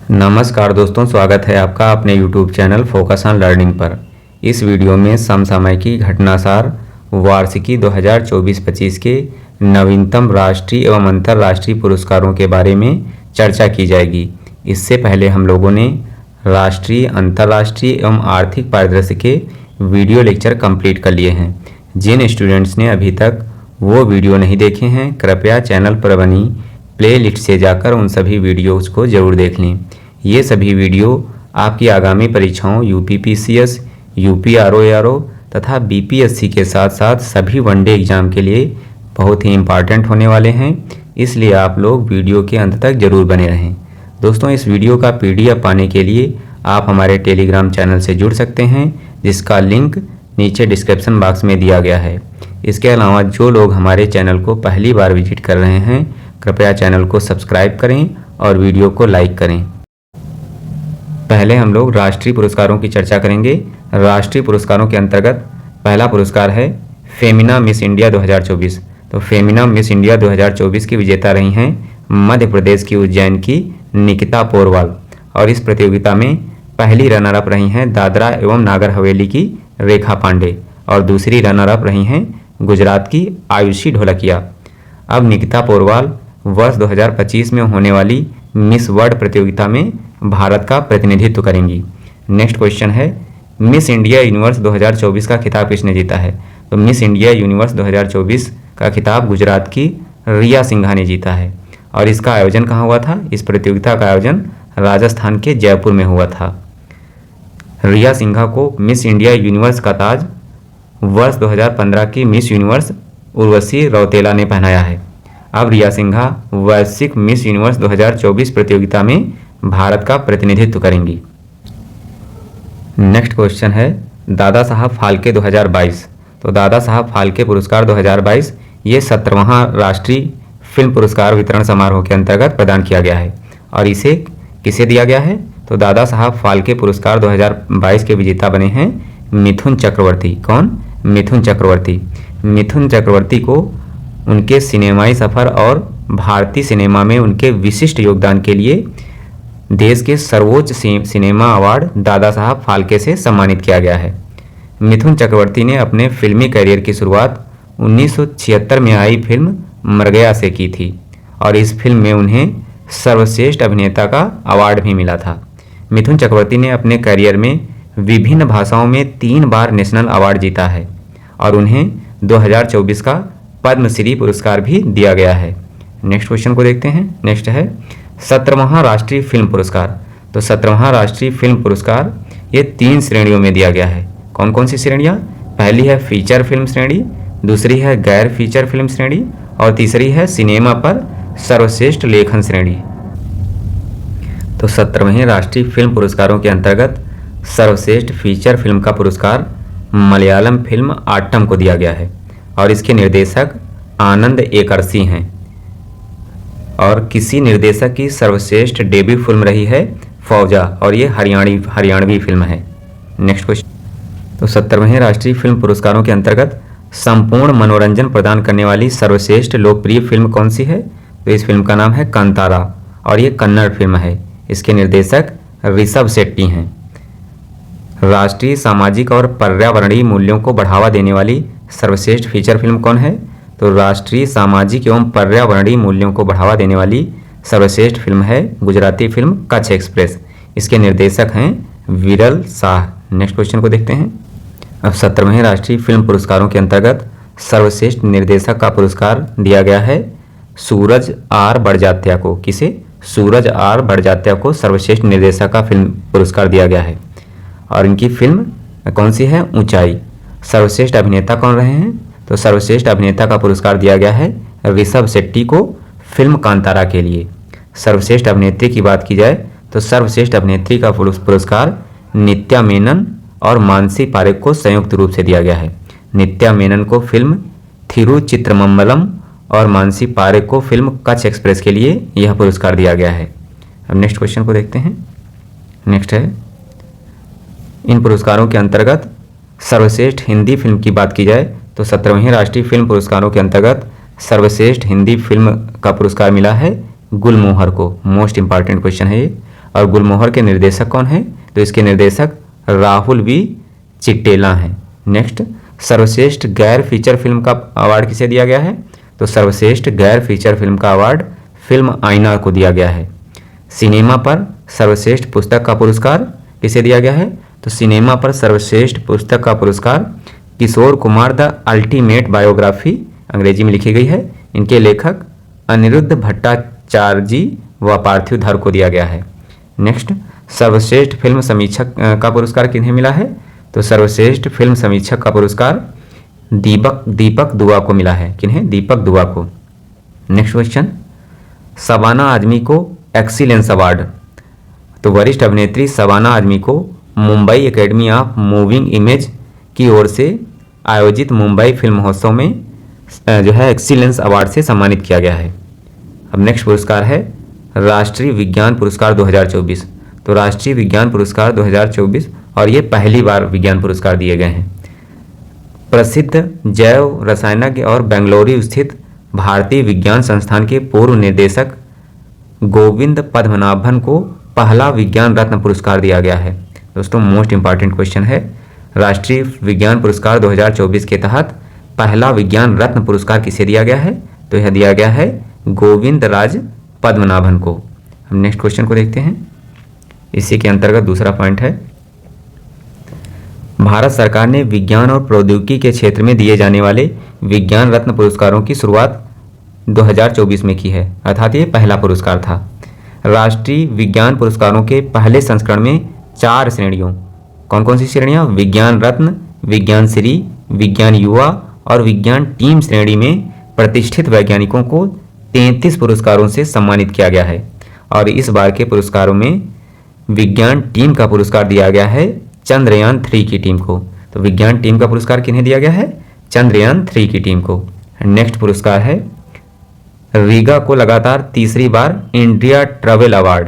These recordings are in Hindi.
नमस्कार दोस्तों, स्वागत है आपका अपने YouTube channel focus on learning पर। इस वीडियो में समसामयिकी घटनासार वार्षिकी 2024-25 के नवीनतम राष्ट्रीय एवं अंतर्राष्ट्रीय पुरस्कारों के बारे में चर्चा की जाएगी। इससे पहले हम लोगों ने राष्ट्रीय, अंतर्राष्ट्रीय एवं आर्थिक परिदृश्य के वीडियो लेक्चर कंप्लीट कर लिए हैं। जिन स्टूडेंट्स ने अभी तक वो वीडियो नहीं देखे हैं, कृपया चैनल पर बनी प्लेलिस्ट से जाकर उन सभी वीडियोस को ज़रूर देख लें। ये सभी वीडियो आपकी आगामी परीक्षाओं यूपीपीसीएस, यूपीआरओ तथा बीपीएससी के साथ साथ सभी वनडे एग्ज़ाम के लिए बहुत ही इम्पॉर्टेंट होने वाले हैं, इसलिए आप लोग वीडियो के अंत तक ज़रूर बने रहें। दोस्तों, इस वीडियो का PDF पाने के लिए आप हमारे टेलीग्राम चैनल से जुड़ सकते हैं, जिसका लिंक नीचे डिस्क्रिप्शन बॉक्स में दिया गया है। इसके अलावा जो लोग हमारे चैनल को पहली बार विजिट कर रहे हैं, कृपया चैनल को सब्सक्राइब करें और वीडियो को लाइक करें। पहले हम लोग राष्ट्रीय पुरस्कारों की चर्चा करेंगे। राष्ट्रीय पुरस्कारों के अंतर्गत पहला पुरस्कार है फेमिना मिस इंडिया 2024। तो फेमिना मिस इंडिया 2024 की विजेता रही हैं मध्य प्रदेश की उज्जैन की निकिता पोरवाल, और इस प्रतियोगिता में पहली रनर अप रही हैं दादरा एवं नागर हवेली की रेखा पांडे, और दूसरी रनर अप रही हैं गुजरात की आयुषी ढोलकिया। अब निकिता पोरवाल वर्ष 2025 में होने वाली मिस वर्ल्ड प्रतियोगिता में भारत का प्रतिनिधित्व करेंगी। नेक्स्ट क्वेश्चन है, मिस इंडिया यूनिवर्स 2024 का खिताब किसने जीता है? तो मिस इंडिया यूनिवर्स 2024 का खिताब गुजरात की रिया सिंघा ने जीता है, और इसका आयोजन कहाँ हुआ था? इस प्रतियोगिता का आयोजन राजस्थान के जयपुर में हुआ था। रिया सिंघा को मिस इंडिया यूनिवर्स का ताज वर्ष 2015 की मिस यूनिवर्स उर्वशी रौतेला ने पहनाया है। अब रिया सिंघा वैश्विक मिस यूनिवर्स 2024 प्रतियोगिता में भारत का प्रतिनिधित्व करेंगी। नेक्स्ट क्वेश्चन है, दादा साहब फाल्के 2022। तो दादा साहब फाल्के पुरस्कार 2022 ये 17वां राष्ट्रीय फिल्म पुरस्कार वितरण समारोह के अंतर्गत प्रदान किया गया है, और इसे किसे दिया गया है? तो दादा साहब फाल्के पुरस्कार 2022 के विजेता बने हैं मिथुन चक्रवर्ती। कौन? मिथुन चक्रवर्ती। मिथुन चक्रवर्ती को उनके सिनेमाई सफ़र और भारतीय सिनेमा में उनके विशिष्ट योगदान के लिए देश के सर्वोच्च सिनेमा अवार्ड दादा साहब फाल्के से सम्मानित किया गया है। मिथुन चक्रवर्ती ने अपने फिल्मी करियर की शुरुआत 1976 में आई फिल्म मर गया से की थी, और इस फिल्म में उन्हें सर्वश्रेष्ठ अभिनेता का अवार्ड भी मिला था। मिथुन चक्रवर्ती ने अपने करियर में विभिन्न भाषाओं में 3 बार नेशनल अवार्ड जीता है, और उन्हें 2024 का पद्मश्री पुरस्कार भी दिया गया है। नेक्स्ट क्वेश्चन को देखते हैं। नेक्स्ट है 17वां राष्ट्रीय फिल्म पुरस्कार। तो 17वां राष्ट्रीय फिल्म पुरस्कार ये 3 श्रेणियों में दिया गया है। कौन कौन सी श्रेणियाँ? पहली है फीचर फिल्म श्रेणी, दूसरी है गैर फीचर फिल्म श्रेणी, और तीसरी है सिनेमा पर सर्वश्रेष्ठ लेखन श्रेणी। तो 17वें राष्ट्रीय फिल्म पुरस्कारों के अंतर्गत सर्वश्रेष्ठ फीचर फिल्म का पुरस्कार मलयालम फिल्म आट्टम को दिया गया है, और इसके निर्देशक आनंद एकरसी हैं। और किसी निर्देशक की सर्वश्रेष्ठ डेब्यू फिल्म रही है फौजा, और ये हरियाणवी फिल्म है। Next question. तो 17वें राष्ट्रीय फिल्म पुरस्कारों के अंतर्गत संपूर्ण मनोरंजन प्रदान करने वाली सर्वश्रेष्ठ लोकप्रिय फिल्म कौन सी है? तो इस फिल्म का नाम है कांतारा, और ये कन्नड़ फिल्म है। इसके निर्देशक ऋषभ शेट्टी हैं। राष्ट्रीय सामाजिक और पर्यावरणीय मूल्यों को बढ़ावा देने वाली सर्वश्रेष्ठ फीचर फिल्म कौन है? तो राष्ट्रीय सामाजिक एवं पर्यावरणीय मूल्यों को बढ़ावा देने वाली सर्वश्रेष्ठ फिल्म है गुजराती फिल्म कच्छ एक्सप्रेस। इसके निर्देशक हैं विरल शाह। नेक्स्ट क्वेश्चन को देखते हैं। अब 17वें राष्ट्रीय फिल्म पुरस्कारों के अंतर्गत सर्वश्रेष्ठ निर्देशक का पुरस्कार दिया गया है सूरज आर बड़जात्या को। किसे? सूरज आर बड़जात्या को सर्वश्रेष्ठ निर्देशक का फिल्म पुरस्कार दिया गया है, और इनकी फिल्म कौन सी है? ऊंचाई। सर्वश्रेष्ठ अभिनेता कौन रहे हैं? तो सर्वश्रेष्ठ अभिनेता का पुरस्कार दिया गया है ऋषभ शेट्टी को फिल्म कांतारा के लिए। सर्वश्रेष्ठ अभिनेत्री की बात की जाए तो सर्वश्रेष्ठ अभिनेत्री का पुरस्कार नित्या मेनन और मानसी पारेख को संयुक्त रूप से दिया गया है। नित्या मेनन को फिल्म थिरुचित्रमंबलम और मानसी पारेख को फिल्म कच्छ एक्सप्रेस के लिए यह पुरस्कार दिया गया है। अब नेक्स्ट क्वेश्चन को देखते हैं। नेक्स्ट है, इन पुरस्कारों के अंतर्गत सर्वश्रेष्ठ हिंदी फिल्म की बात की जाए तो 17वें राष्ट्रीय फिल्म पुरस्कारों के अंतर्गत सर्वश्रेष्ठ हिंदी फिल्म का पुरस्कार मिला है गुलमोहर को। मोस्ट इंपॉर्टेंट क्वेश्चन है ये। और गुलमोहर के निर्देशक कौन है? तो इसके निर्देशक राहुल वी चिट्टेला हैं। नेक्स्ट, सर्वश्रेष्ठ गैर फीचर फिल्म का अवार्ड किसे दिया गया है? तो सर्वश्रेष्ठ गैर फीचर फिल्म का अवार्ड फिल्म आईना को दिया गया है। सिनेमा पर सर्वश्रेष्ठ पुस्तक का पुरस्कार किसे दिया गया है? तो सिनेमा पर सर्वश्रेष्ठ पुस्तक का पुरस्कार Kishore Kumar the ultimate biography अंग्रेजी में लिखी गई है, इनके लेखक अनिरुद्ध भट्टाचार्य जी व पार्थिव धर को दिया गया है। नेक्स्ट, सर्वश्रेष्ठ फिल्म समीक्षक का पुरस्कार किन्हें मिला है? तो सर्वश्रेष्ठ फिल्म समीक्षक का पुरस्कार दीपक दुआ को मिला है। किन्हें? दीपक दुआ को। नेक्स्ट क्वेश्चन, शबाना आजमी को एक्सीलेंस अवार्ड, तो वरिष्ठ अभिनेत्री शबाना आजमी को Mumbai academy of moving image की ओर से आयोजित मुंबई फिल्म महोत्सव में जो है एक्सीलेंस अवार्ड से सम्मानित किया गया है। अब नेक्स्ट पुरस्कार है राष्ट्रीय विज्ञान पुरस्कार 2024। तो राष्ट्रीय विज्ञान पुरस्कार 2024 और ये पहली बार विज्ञान पुरस्कार दिए गए हैं। प्रसिद्ध जैव रसायनज्ञ और बेंगलुरु स्थित भारतीय विज्ञान संस्थान के पूर्व निदेशक गोविंद पद्मनाभन को पहला विज्ञान रत्न पुरस्कार दिया गया है। दोस्तों मोस्ट इंपॉर्टेंट क्वेश्चन है, राष्ट्रीय विज्ञान पुरस्कार 2024 के तहत पहला विज्ञान रत्न पुरस्कार किसे दिया गया है? तो यह दिया गया है गोविंद राज पद्मनाभन को। हम नेक्स्ट क्वेश्चन को देखते हैं। इसी के अंतर्गत दूसरा पॉइंट है, भारत सरकार ने विज्ञान और प्रौद्योगिकी के क्षेत्र में दिए जाने वाले विज्ञान रत्न पुरस्कारों की शुरुआत 2024 में की है, अर्थात ये पहला पुरस्कार था। राष्ट्रीय विज्ञान पुरस्कारों के पहले संस्करण में 4 श्रेणियों, कौन कौन सी श्रेणियां? विज्ञान रत्न, विज्ञान श्री, विज्ञान युवा और विज्ञान टीम श्रेणी में प्रतिष्ठित वैज्ञानिकों को 33 पुरस्कारों से सम्मानित किया गया है। और इस बार के पुरस्कारों में विज्ञान टीम का पुरस्कार दिया गया है चंद्रयान 3 की टीम को। तो विज्ञान टीम का पुरस्कार किन्हें दिया गया है? चंद्रयान 3 की टीम को। नेक्स्ट पुरस्कार है रीगा को लगातार तीसरी बार इंडिया ट्रैवल अवार्ड।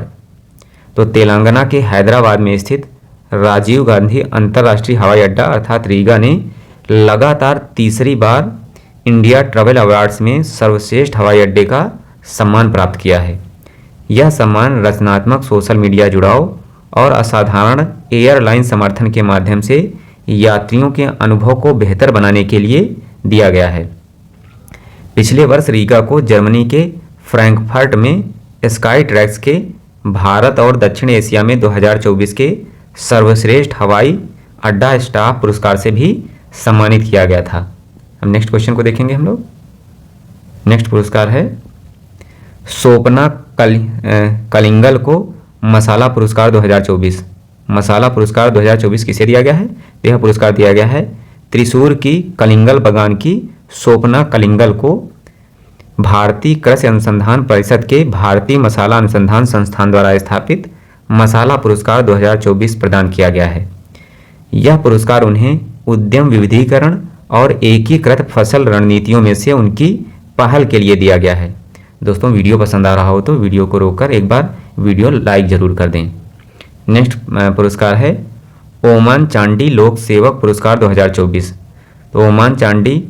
तो तेलंगाना के हैदराबाद में स्थित राजीव गांधी अंतर्राष्ट्रीय हवाई अड्डा अर्थात रीगा ने लगातार तीसरी बार इंडिया ट्रैवल अवार्ड्स में सर्वश्रेष्ठ हवाई अड्डे का सम्मान प्राप्त किया है। यह सम्मान रचनात्मक सोशल मीडिया जुड़ाव और असाधारण एयरलाइन समर्थन के माध्यम से यात्रियों के अनुभव को बेहतर बनाने के लिए दिया गया है। पिछले वर्ष रीगा को जर्मनी के फ्रैंकफर्ट में स्काई ट्रैक्स के भारत और दक्षिण एशिया में 2024 के सर्वश्रेष्ठ हवाई अड्डा स्टाफ पुरस्कार से भी सम्मानित किया गया था। अब नेक्स्ट क्वेश्चन को देखेंगे हम लोग। नेक्स्ट पुरस्कार है सोपना कलिंगल को मसाला पुरस्कार 2024। मसाला पुरस्कार 2024 किसे दिया गया है? यह पुरस्कार दिया गया है त्रिशूर की कलिंगल बगान की सोपना कलिंगल को भारतीय कृषि अनुसंधान परिषद के भारतीय मसाला अनुसंधान संस्थान द्वारा स्थापित मसाला पुरस्कार 2024 प्रदान किया गया है। यह पुरस्कार उन्हें उद्यम विविधीकरण और एकीकृत फसल रणनीतियों में से उनकी पहल के लिए दिया गया है। दोस्तों वीडियो पसंद आ रहा हो तो वीडियो को रोककर एक बार वीडियो लाइक जरूर कर दें। नेक्स्ट पुरस्कार है ओमान चांडी लोक सेवक पुरस्कार 2024। तो ओमान चांडी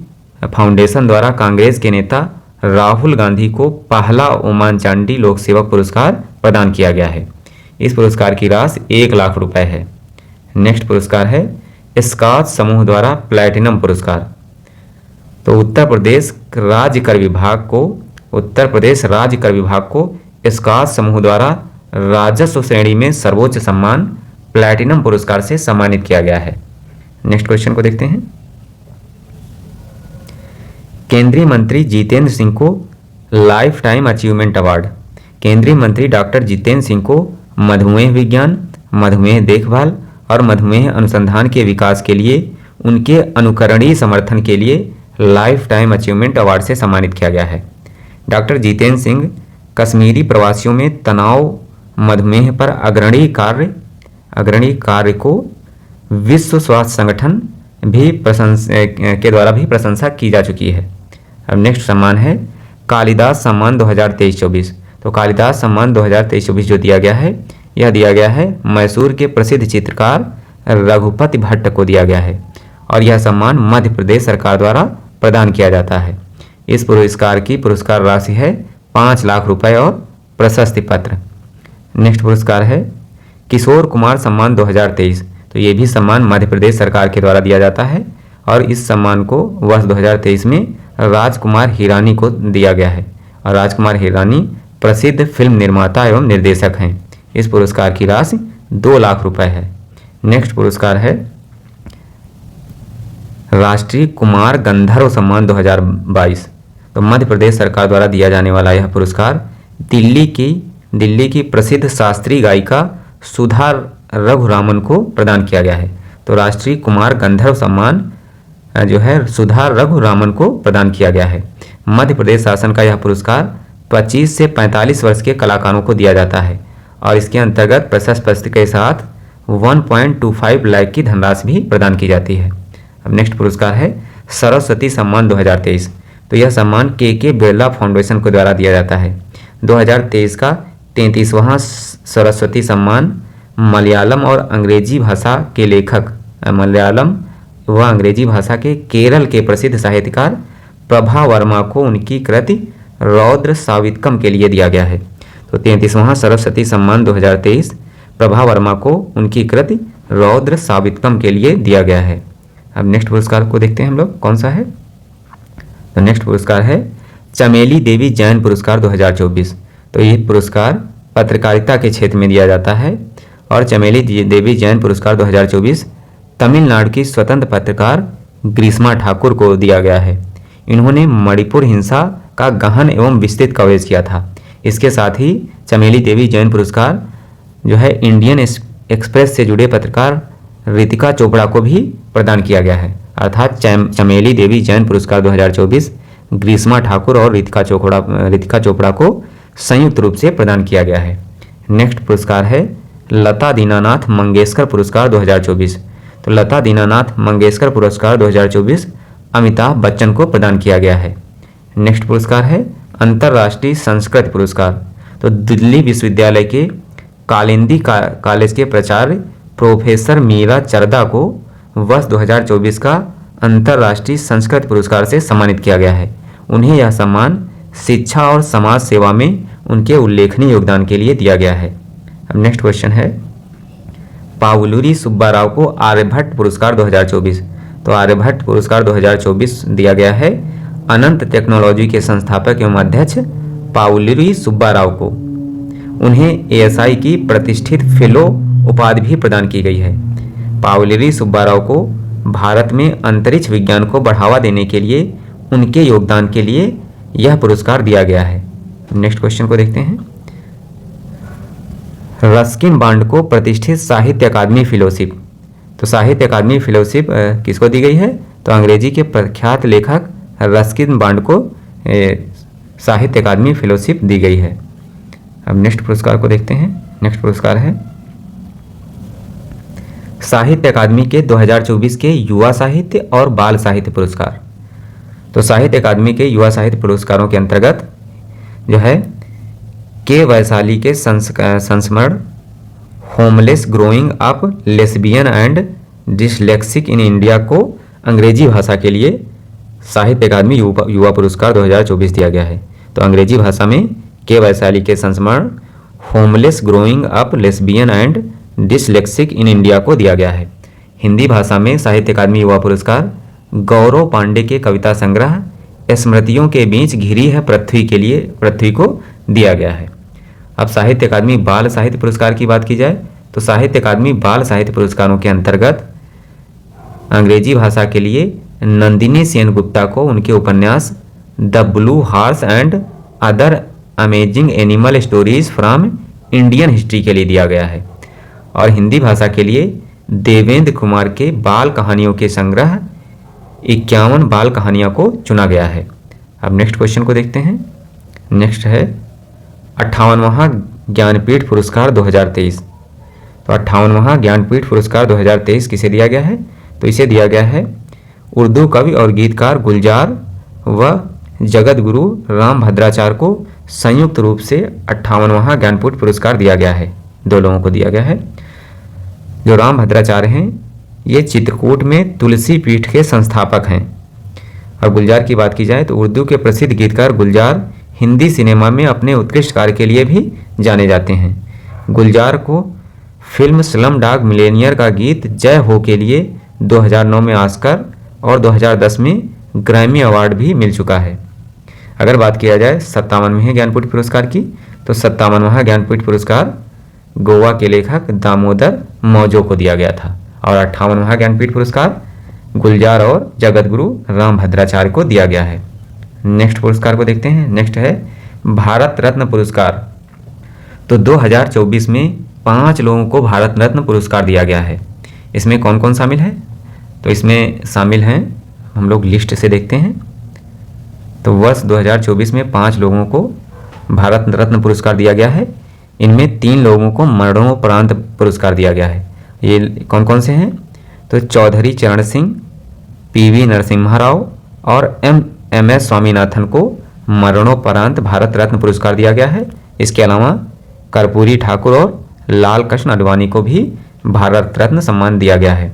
फाउंडेशन द्वारा कांग्रेस के नेता राहुल गांधी को पहला ओमान चांडी लोक सेवक पुरस्कार प्रदान किया गया है। इस पुरस्कार की राशि 1 लाख रुपए है। नेक्स्ट पुरस्कार है स्कॉच समूह द्वारा प्लैटिनम पुरस्कार। तो उत्तर प्रदेश राज्य कर विभाग को स्कॉच समूह द्वारा राजस्व श्रेणी में सर्वोच्च सम्मान प्लैटिनम पुरस्कार से सम्मानित किया गया है। नेक्स्ट क्वेश्चन को देखते हैं। केंद्रीय मंत्री जितेंद्र सिंह को लाइफ टाइम अचीवमेंट अवार्ड। केंद्रीय मंत्री डॉक्टर जितेंद्र सिंह को मधुमेह विज्ञान, मधुमेह देखभाल और मधुमेह अनुसंधान के विकास के लिए उनके अनुकरणीय समर्थन के लिए लाइफ टाइम अचीवमेंट अवार्ड से सम्मानित किया गया है। डॉक्टर जितेंद्र सिंह कश्मीरी प्रवासियों में तनाव मधुमेह पर अग्रणी कार्य को विश्व स्वास्थ्य संगठन के द्वारा भी प्रशंसा की जा चुकी है। अब नेक्स्ट सम्मान है कालिदास सम्मान 2023-24। तो कालिदास सम्मान 2023-24 जो दिया गया है, यह दिया गया है मैसूर के प्रसिद्ध चित्रकार रघुपति भट्ट को दिया गया है और यह सम्मान मध्य प्रदेश सरकार द्वारा प्रदान किया जाता है। इस पुरस्कार की पुरस्कार राशि है 5 लाख रुपए और प्रशस्ति पत्र। नेक्स्ट पुरस्कार है किशोर कुमार सम्मान 2023। तो ये भी सम्मान मध्य प्रदेश सरकार के द्वारा दिया जाता है और इस सम्मान को वर्ष 2023 में राजकुमार हिरानी को दिया गया है। और राजकुमार हिरानी प्रसिद्ध फिल्म निर्माता एवं निर्देशक हैं। इस पुरस्कार की राशि 2 लाख रुपए है। नेक्स्ट पुरस्कार है राष्ट्रीय कुमार गंधर्व सम्मान 2022। तो मध्य प्रदेश सरकार द्वारा दिया जाने वाला यह पुरस्कार दिल्ली की प्रसिद्ध शास्त्रीय गायिका सुधा रघुरामन को प्रदान किया गया है। तो राष्ट्रीय कुमार गंधर्व सम्मान जो है सुधा रघुरामन को प्रदान किया गया है। मध्य प्रदेश शासन का यह पुरस्कार 25 से 45 वर्ष के कलाकारों को दिया जाता है और इसके अंतर्गत प्रशस्ति पत्र के साथ 1.25 लाख की धनराशि भी प्रदान की जाती है। अब नेक्स्ट पुरस्कार है सरस्वती सम्मान 2023। तो यह सम्मान के बिरला फाउंडेशन के द्वारा दिया जाता है। 2023 का 33वां सरस्वती सम्मान मलयालम और अंग्रेजी भाषा के लेखक मलयालम व अंग्रेजी भाषा के केरल के प्रसिद्ध साहित्यकार प्रभा वर्मा को उनकी कृति रौद्र सावित्कम के लिए दिया गया है। तो 33वां सरस्वती सम्मान 2023 प्रभा वर्मा को उनकी कृति रौद्र सावित्कम के लिए दिया गया है। अब नेक्स्ट पुरस्कार को देखते हैं हम लोग कौन सा है। तो नेक्स्ट पुरस्कार है चमेली देवी जैन पुरस्कार 2024। तो ये पुरस्कार पत्रकारिता के क्षेत्र में दिया जाता है और चमेली देवी जैन पुरस्कार 2024 तमिलनाडु की स्वतंत्र पत्रकार ग्रीष्मा ठाकुर को दिया गया है। इन्होंने मणिपुर हिंसा का गहन एवं विस्तृत कवरेज किया था। इसके साथ ही चमेली देवी जैन पुरस्कार जो है इंडियन एक्सप्रेस से जुड़े पत्रकार रितिका चोपड़ा को भी प्रदान किया गया है। अर्थात चमेली देवी जैन पुरस्कार 2024 ग्रीष्मा ठाकुर और रितिका चोपड़ा को संयुक्त रूप से प्रदान किया गया है। नेक्स्ट पुरस्कार है लता दीनानाथ मंगेशकर पुरस्कार 2024। तो लता दीनानाथ मंगेशकर पुरस्कार 2024 अमिताभ बच्चन को प्रदान किया गया है। नेक्स्ट पुरस्कार है अंतर्राष्ट्रीय संस्कृत पुरस्कार। तो दिल्ली विश्वविद्यालय के कालिंदी कॉलेज के प्राचार्य प्रोफेसर मीरा चरदा को वर्ष 2024 का अंतर्राष्ट्रीय संस्कृत पुरस्कार से सम्मानित किया गया है। उन्हें यह सम्मान शिक्षा और समाज सेवा में उनके उल्लेखनीय योगदान के लिए दिया गया है। अब नेक्स्ट क्वेश्चन है पावलुरी सुब्बाराव को आर्यभट्ट पुरस्कार 2024। तो आर्यभट्ट पुरस्कार 2024 दिया गया है अनंत टेक्नोलॉजी के संस्थापक एवं अध्यक्ष पावलुरी सुब्बाराव को। उन्हें एएसआई की प्रतिष्ठित फेलो उपाधि भी प्रदान की गई है। पावलुरी सुब्बाराव को भारत में अंतरिक्ष विज्ञान को बढ़ावा देने के लिए उनके योगदान के लिए यह पुरस्कार दिया गया है। नेक्स्ट क्वेश्चन को देखते हैं रस्किन बांड को प्रतिष्ठित साहित्य अकादमी फेलोशिप। तो साहित्य अकादमी फेलोशिप किसको दी गई है। तो अंग्रेजी के प्रख्यात लेखक रस्किन बांड को साहित्य अकादमी फेलोशिप दी गई है। अब नेक्स्ट पुरस्कार को देखते हैं। नेक्स्ट पुरस्कार है साहित्य अकादमी के 2024 के युवा साहित्य और बाल साहित्य पुरस्कार। तो साहित्य अकादमी के युवा साहित्य पुरस्कारों के अंतर्गत जो है के वैशाली के संस्मरण homeless growing up lesbian and dyslexic in India को अंग्रेजी भाषा के लिए साहित्य अकादमी युवा पुरस्कार 2024 दिया गया है। तो अंग्रेजी भाषा में के वैशाली के संस्मरण homeless growing up lesbian and dyslexic in India को दिया गया है। हिंदी भाषा में साहित्य अकादमी युवा पुरस्कार गौरव पांडे के कविता संग्रह स्मृतियों के बीच घिरी है पृथ्वी को दिया गया है। अब साहित्य अकादमी बाल साहित्य पुरस्कार की बात की जाए तो साहित्य अकादमी बाल साहित्य पुरस्कारों के अंतर्गत अंग्रेजी भाषा के लिए नंदिनी सेन गुप्ता को उनके उपन्यास the blue horse and other amazing animal stories from Indian history के लिए दिया गया है। और हिंदी भाषा के लिए देवेंद्र कुमार के बाल कहानियों के संग्रह 51 बाल कहानियाँ को चुना गया है। अब नेक्स्ट क्वेश्चन को देखते हैं। नेक्स्ट है 58वां ज्ञानपीठ पुरस्कार 2023। तो 58वां ज्ञानपीठ पुरस्कार 2023 किसे दिया गया है। तो इसे दिया गया है उर्दू कवि और गीतकार गुलजार व जगत गुरु राम भद्राचार्य को संयुक्त रूप से 58वां ज्ञानपीठ पुरस्कार दिया गया है। 2 लोगों को दिया गया है। जो राम भद्राचार्य हैं ये चित्रकूट में तुलसी पीठ के संस्थापक हैं। और गुलजार की बात की जाए तो उर्दू के प्रसिद्ध गीतकार गुलजार हिंदी सिनेमा में अपने उत्कृष्ट कार्य के लिए भी जाने जाते हैं। गुलजार को फिल्म स्लम डॉग मिलियनेयर का गीत जय हो के लिए 2009 में ऑस्कर और 2010 में ग्रैमी अवार्ड भी मिल चुका है। अगर बात किया जाए 57वें ज्ञानपीठ पुरस्कार की, तो 57वां ज्ञानपीठ पुरस्कार गोवा के लेखक दामोदर मौजो को दिया गया था और 58वां ज्ञानपीठ पुरस्कार गुलजार और जगतगुरु रामभद्राचार्य को दिया गया है। नेक्स्ट पुरस्कार को देखते हैं। नेक्स्ट है भारत रत्न पुरस्कार। तो 2024 में 5 लोगों को भारत रत्न पुरस्कार दिया गया है। इसमें कौन कौन शामिल है? तो इसमें शामिल हैं, हम लोग लिस्ट से देखते हैं। तो वर्ष 2024 में 5 लोगों को भारत रत्न पुरस्कार दिया गया है। इनमें 3 लोगों को मरणोपरांत पुरस्कार दिया गया है। ये कौन कौन से हैं? तो चौधरी चरण सिंह, PV नरसिम्हा राव और MS स्वामीनाथन को मरणोपरांत भारत रत्न पुरस्कार दिया गया है। इसके अलावा कर्पूरी ठाकुर और लाल कृष्ण आडवाणी को भी भारत रत्न सम्मान दिया गया है।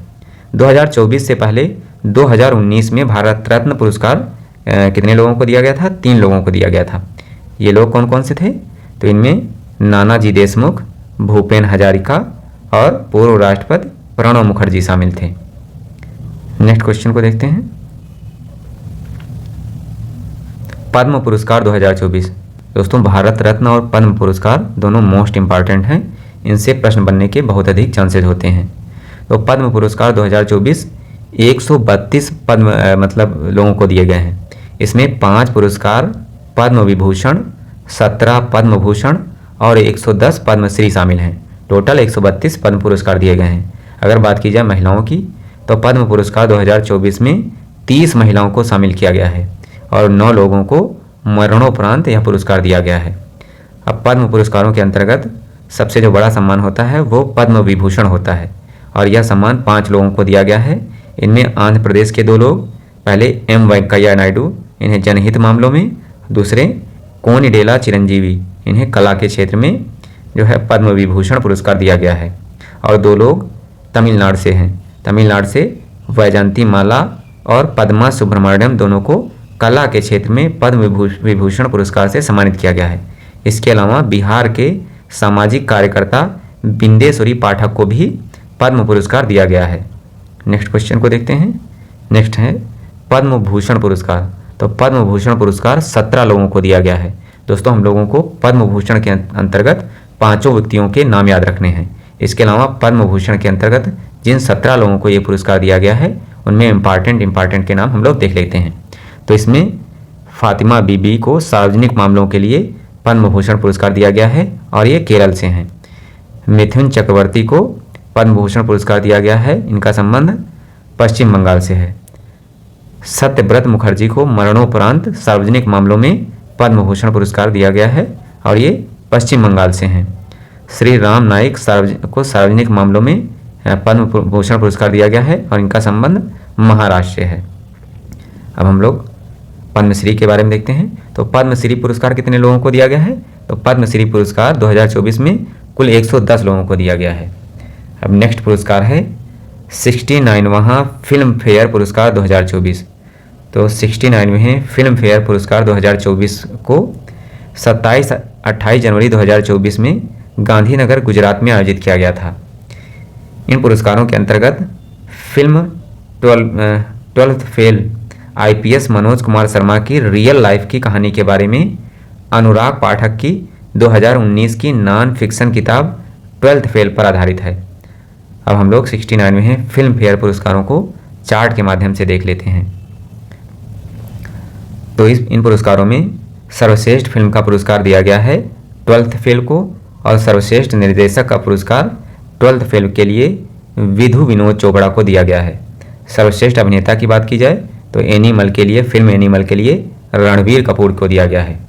2024 से पहले 2019 में भारत रत्न पुरस्कार कितने लोगों को दिया गया था? 3 लोगों को दिया गया था। ये लोग कौन कौन से थे? तो इनमें नानाजी देशमुख, भूपेन हजारिका और पूर्व राष्ट्रपति प्रणब मुखर्जी शामिल थे। नेक्स्ट क्वेश्चन को देखते हैं। पद्म पुरस्कार 2024। दोस्तों, भारत रत्न और पद्म पुरस्कार दोनों मोस्ट इंपॉर्टेंट हैं। इनसे प्रश्न बनने के बहुत अधिक चांसेस होते हैं। तो पद्म पुरस्कार 2024 132 पद्म लोगों को दिए गए हैं। इसमें 5 पुरस्कार पद्म विभूषण, 17 पद्म भूषण और 110 पद्मश्री शामिल हैं। टोटल 132 पद्म पुरस्कार दिए गए हैं। अगर बात की जाए महिलाओं की, तो पद्म पुरस्कार 2024 में 30 महिलाओं को शामिल किया गया है और 9 लोगों को मरणोपरांत यह पुरस्कार दिया गया है। अब पद्म पुरस्कारों के अंतर्गत सबसे जो बड़ा सम्मान होता है वो पद्म विभूषण होता है और यह सम्मान 5 लोगों को दिया गया है। इनमें आंध्र प्रदेश के 2 लोग, पहले M वेंकैया नायडू, इन्हें जनहित मामलों में, दूसरे कोनिडेला चिरंजीवी, इन्हें कला के क्षेत्र में जो है पद्म विभूषण पुरस्कार दिया गया है। और 2 लोग तमिलनाडु से हैं। तमिलनाडु से वैजयंती माला और पद्मा सुब्रमण्यम दोनों को कला के क्षेत्र में पद्म विभूषण पुरस्कार से सम्मानित किया गया है। इसके अलावा बिहार के सामाजिक कार्यकर्ता बिंदेश्वरी पाठक को भी पद्म पुरस्कार दिया गया है। नेक्स्ट क्वेश्चन को देखते हैं। नेक्स्ट है पद्म भूषण पुरस्कार। तो पद्म भूषण पुरस्कार 17 लोगों को दिया गया है। दोस्तों, हम लोगों को पद्म भूषण के अंतर्गत 5 व्यक्तियों के नाम याद रखने हैं। इसके अलावा पद्म भूषण के अंतर्गत जिन 17 लोगों को ये पुरस्कार दिया गया है उनमें इंपॉर्टेंट के नाम हम लोग देख लेते हैं। तो इसमें फातिमा बीबी को सार्वजनिक मामलों के लिए पद्म भूषण पुरस्कार दिया गया है और ये केरल से हैं। मिथुन चक्रवर्ती को पद्म भूषण पुरस्कार दिया गया है, इनका संबंध पश्चिम बंगाल से है। सत्यव्रत मुखर्जी को मरणोपरांत सार्वजनिक मामलों में पद्म भूषण पुरस्कार दिया गया है और ये पश्चिम बंगाल से हैं। श्री राम नाइक को सार्वजनिक मामलों में पद्म भूषण पुरस्कार दिया गया है और इनका संबंध महाराष्ट्र से है। अब हम लोग पद्मश्री के बारे में देखते हैं। तो पद्मश्री पुरस्कार कितने लोगों को दिया गया है? तो पद्मश्री पुरस्कार 2024 में कुल 110 लोगों को दिया गया है। अब नेक्स्ट पुरस्कार है 69वां फिल्म फेयर पुरस्कार 2024। तो 69वें फिल्म फेयर पुरस्कार 2024 को 27-28 जनवरी 2024 में गांधीनगर गुजरात में आयोजित किया गया था। इन पुरस्कारों के अंतर्गत film 12th fail IPS Manoj Kumar Sharma की रियल लाइफ की कहानी के बारे में अनुराग पाठक की 2019 की नॉन फिक्शन किताब 12th फेल पर आधारित है। अब हम लोग 69वें फिल्म फेयर पुरस्कारों को चार्ट के माध्यम से देख लेते हैं। तो इन पुरस्कारों में सर्वश्रेष्ठ फिल्म का पुरस्कार दिया गया है 12th फेल को और सर्वश्रेष्ठ निर्देशक का पुरस्कार 12th फेल के लिए विधु विनोद चोपड़ा को दिया गया है। सर्वश्रेष्ठ अभिनेता की बात की जाए तो एनिमल के लिए फिल्म एनिमल के लिए रणबीर कपूर को दिया गया है।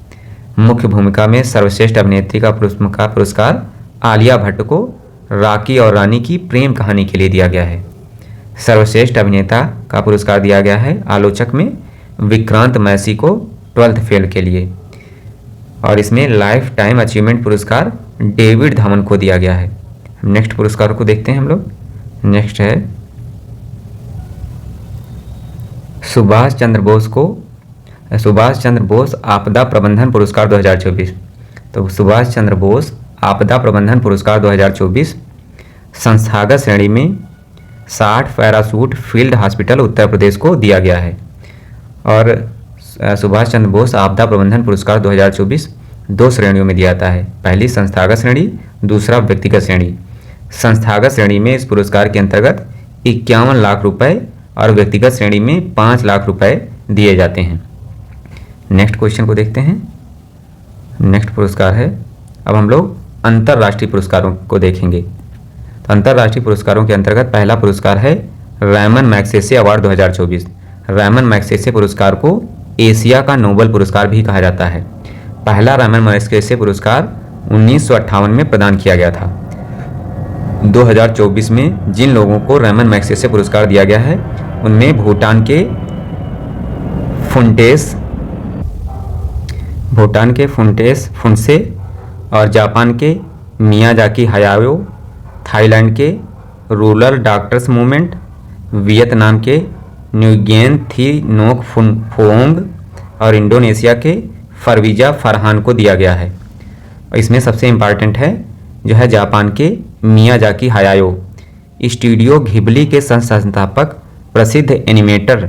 मुख्य भूमिका में सर्वश्रेष्ठ अभिनेत्री का पुरस्कार आलिया भट्ट को राकी और रानी की प्रेम कहानी के लिए दिया गया है। सर्वश्रेष्ठ अभिनेता का पुरस्कार दिया गया है आलोचक में विक्रांत मैसी को 12th फेल के लिए और इसमें लाइफ टाइम अचीवमेंट पुरस्कार डेविड धवन को दिया गया है। नेक्स्ट पुरस्कार को देखते हैं हम लोग। नेक्स्ट है सुभाष चंद्र बोस आपदा प्रबंधन पुरस्कार 2024। तो सुभाष चंद्र बोस आपदा प्रबंधन पुरस्कार 2024 संस्थागत श्रेणी में 60 parachute field hospital Uttar Pradesh को दिया गया है। और सुभाष चंद्र बोस आपदा प्रबंधन पुरस्कार 2024 दो श्रेणियों में दिया जाता है, पहली संस्थागत श्रेणी, दूसरा व्यक्तिगत श्रेणी। संस्थागत श्रेणी में इस पुरस्कार के अंतर्गत 51 लाख रुपए और व्यक्तिगत श्रेणी में 5 लाख रुपए दिए जाते हैं। नेक्स्ट क्वेश्चन को देखते हैं। नेक्स्ट पुरस्कार है, अब हम लोग अंतर्राष्ट्रीय पुरस्कारों को देखेंगे। तो अंतर्राष्ट्रीय पुरस्कारों के अंतर्गत पहला पुरस्कार है Ramon Magsaysay award 2024। Ramon Magsaysay पुरस्कार को एशिया का नोबेल पुरस्कार भी कहा जाता है। पहला रैमन मैग्सेसे पुरस्कार 1958 में प्रदान किया गया था। 2024 में जिन लोगों को रैमन मैग्सेसे पुरस्कार दिया गया है उनमें भूटान के फुंटेस फुनसे और जापान के मियाजाकी हायाओ, थाईलैंड के रूरल डॉक्टर्स मूवमेंट, वियतनाम के न्यूगेन थी नोक फोंग और इंडोनेशिया के फरवीजा फरहान को दिया गया है। इसमें सबसे इम्पॉर्टेंट है जो है जापान के मियाजाकी हायाओ। स्टूडियो घिबली के संस्थापक प्रसिद्ध एनिमेटर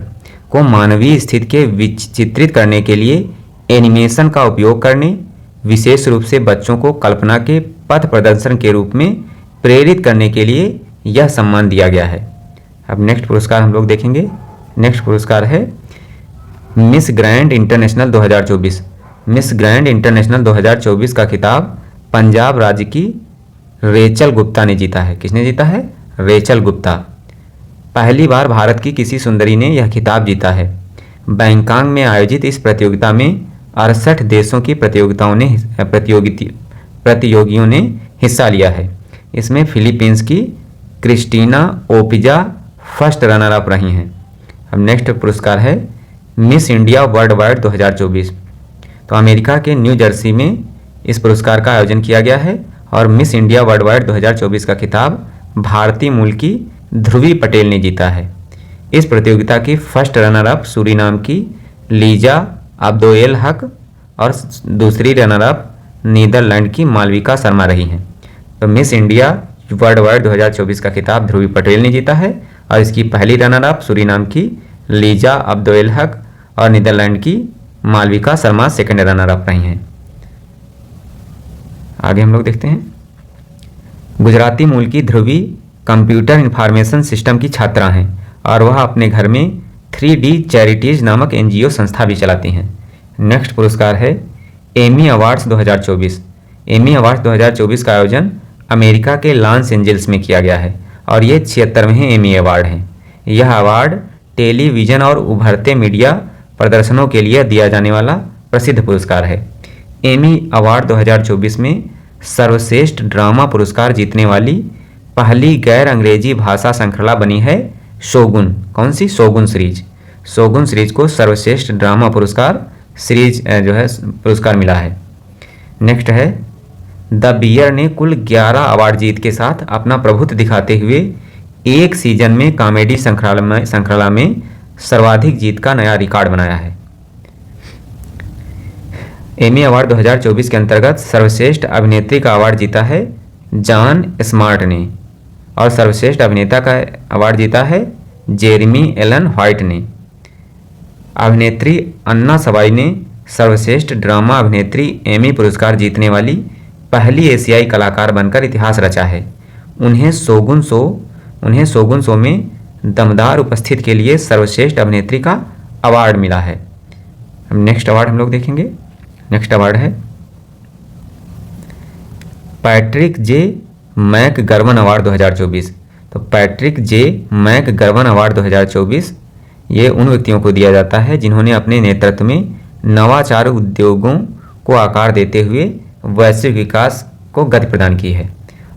को मानवीय स्थिति के विचित्रित करने के लिए एनिमेशन का उपयोग करने, विशेष रूप से बच्चों को कल्पना के पथ प्रदर्शन के रूप में प्रेरित करने के लिए यह सम्मान दिया गया है। अब नेक्स्ट पुरस्कार हम लोग देखेंगे। नेक्स्ट पुरस्कार है miss grand international 2024। Miss grand international 2024 का खिताब पंजाब राज्य की रेचल गुप्ता ने जीता है। किसने जीता है? रेचल गुप्ता। पहली बार भारत की किसी सुंदरी ने यह खिताब जीता है। बैंकॉक में आयोजित इस प्रतियोगिता में 68 देशों की प्रतियोगियों ने हिस्सा लिया है। इसमें फिलीपींस की क्रिस्टीना ओपिजा फर्स्ट रनर अप रही हैं। अब नेक्स्ट पुरस्कार है मिस इंडिया वर्ल्ड वाइड 2024। तो अमेरिका के न्यू जर्सी में इस पुरस्कार का आयोजन किया गया है और मिस इंडिया वर्ल्ड वाइड 2024 का खिताब भारतीय मूल की ध्रुवी पटेल ने जीता है। इस प्रतियोगिता की फर्स्ट रनर अप सूरीनाम की लीजा अब्दोएल हक और दूसरी रनर अप नीदरलैंड की मालविका शर्मा रही हैं। तो मिस इंडिया वर्ल्ड वाइड 2024 का खिताब ध्रुवी पटेल ने जीता है और इसकी पहली रनर अप सूरीनाम की लीजा अब्दोएल हक और नीदरलैंड की Malvika Sharma second runner up रही हैं। आगे हम लोग देखते हैं। गुजराती मूल की ध्रुवी कंप्यूटर इंफॉर्मेशन सिस्टम की छात्रा हैं और वह अपने घर में 3D चैरिटीज नामक NGO संस्था भी चलाती हैं। नेक्स्ट पुरस्कार है एमी अवार्ड्स 2024। एमी अवार्ड्स 2024 का आयोजन अमेरिका के लॉस एंजल्स में किया गया है और ये 76वें एमी अवार्ड हैं। यह अवार्ड टेलीविज़न और उभरते मीडिया प्रदर्शनों के लिए दिया जाने वाला प्रसिद्ध पुरस्कार है। एमी अवार्ड 2024 में सर्वश्रेष्ठ ड्रामा पुरस्कार जीतने वाली पहली गैर अंग्रेजी भाषा श्रृंखला बनी है शोगुन। कौन सी? Shogun series. शोगुन सीरीज को सर्वश्रेष्ठ ड्रामा पुरस्कार सीरीज पुरस्कार मिला है। नेक्स्ट है द बियर ने कुल 11 अवार्ड जीत के साथ अपना प्रभुत्व दिखाते हुए एक सीजन में कॉमेडी श्रृंखला में सर्वाधिक जीत का नया रिकॉर्ड बनाया है। एमी अवार्ड 2024 के अंतर्गत सर्वश्रेष्ठ अभिनेत्री का अवार्ड जीता है जॉन स्मार्ट ने और सर्वश्रेष्ठ अभिनेता का अवार्ड जीता है जेरेमी एलन व्हाइट ने। अभिनेत्री अन्ना सवाई ने सर्वश्रेष्ठ ड्रामा अभिनेत्री एमी पुरस्कार जीतने वाली पहली एशियाई कलाकार बनकर इतिहास रचा है। उन्हें शोगुन शो में दमदार उपस्थिति के लिए सर्वश्रेष्ठ अभिनेत्री का अवार्ड मिला है। अब नेक्स्ट अवार्ड हम लोग देखेंगे। नेक्स्ट अवार्ड है पैट्रिक जे मैकगर्वन अवार्ड 2024। तो पैट्रिक जे मैकगर्वन अवार्ड 2024 ये उन व्यक्तियों को दिया जाता है जिन्होंने अपने नेतृत्व में नवाचार उद्योगों को आकार देते हुए वैश्विक विकास को गति प्रदान की है।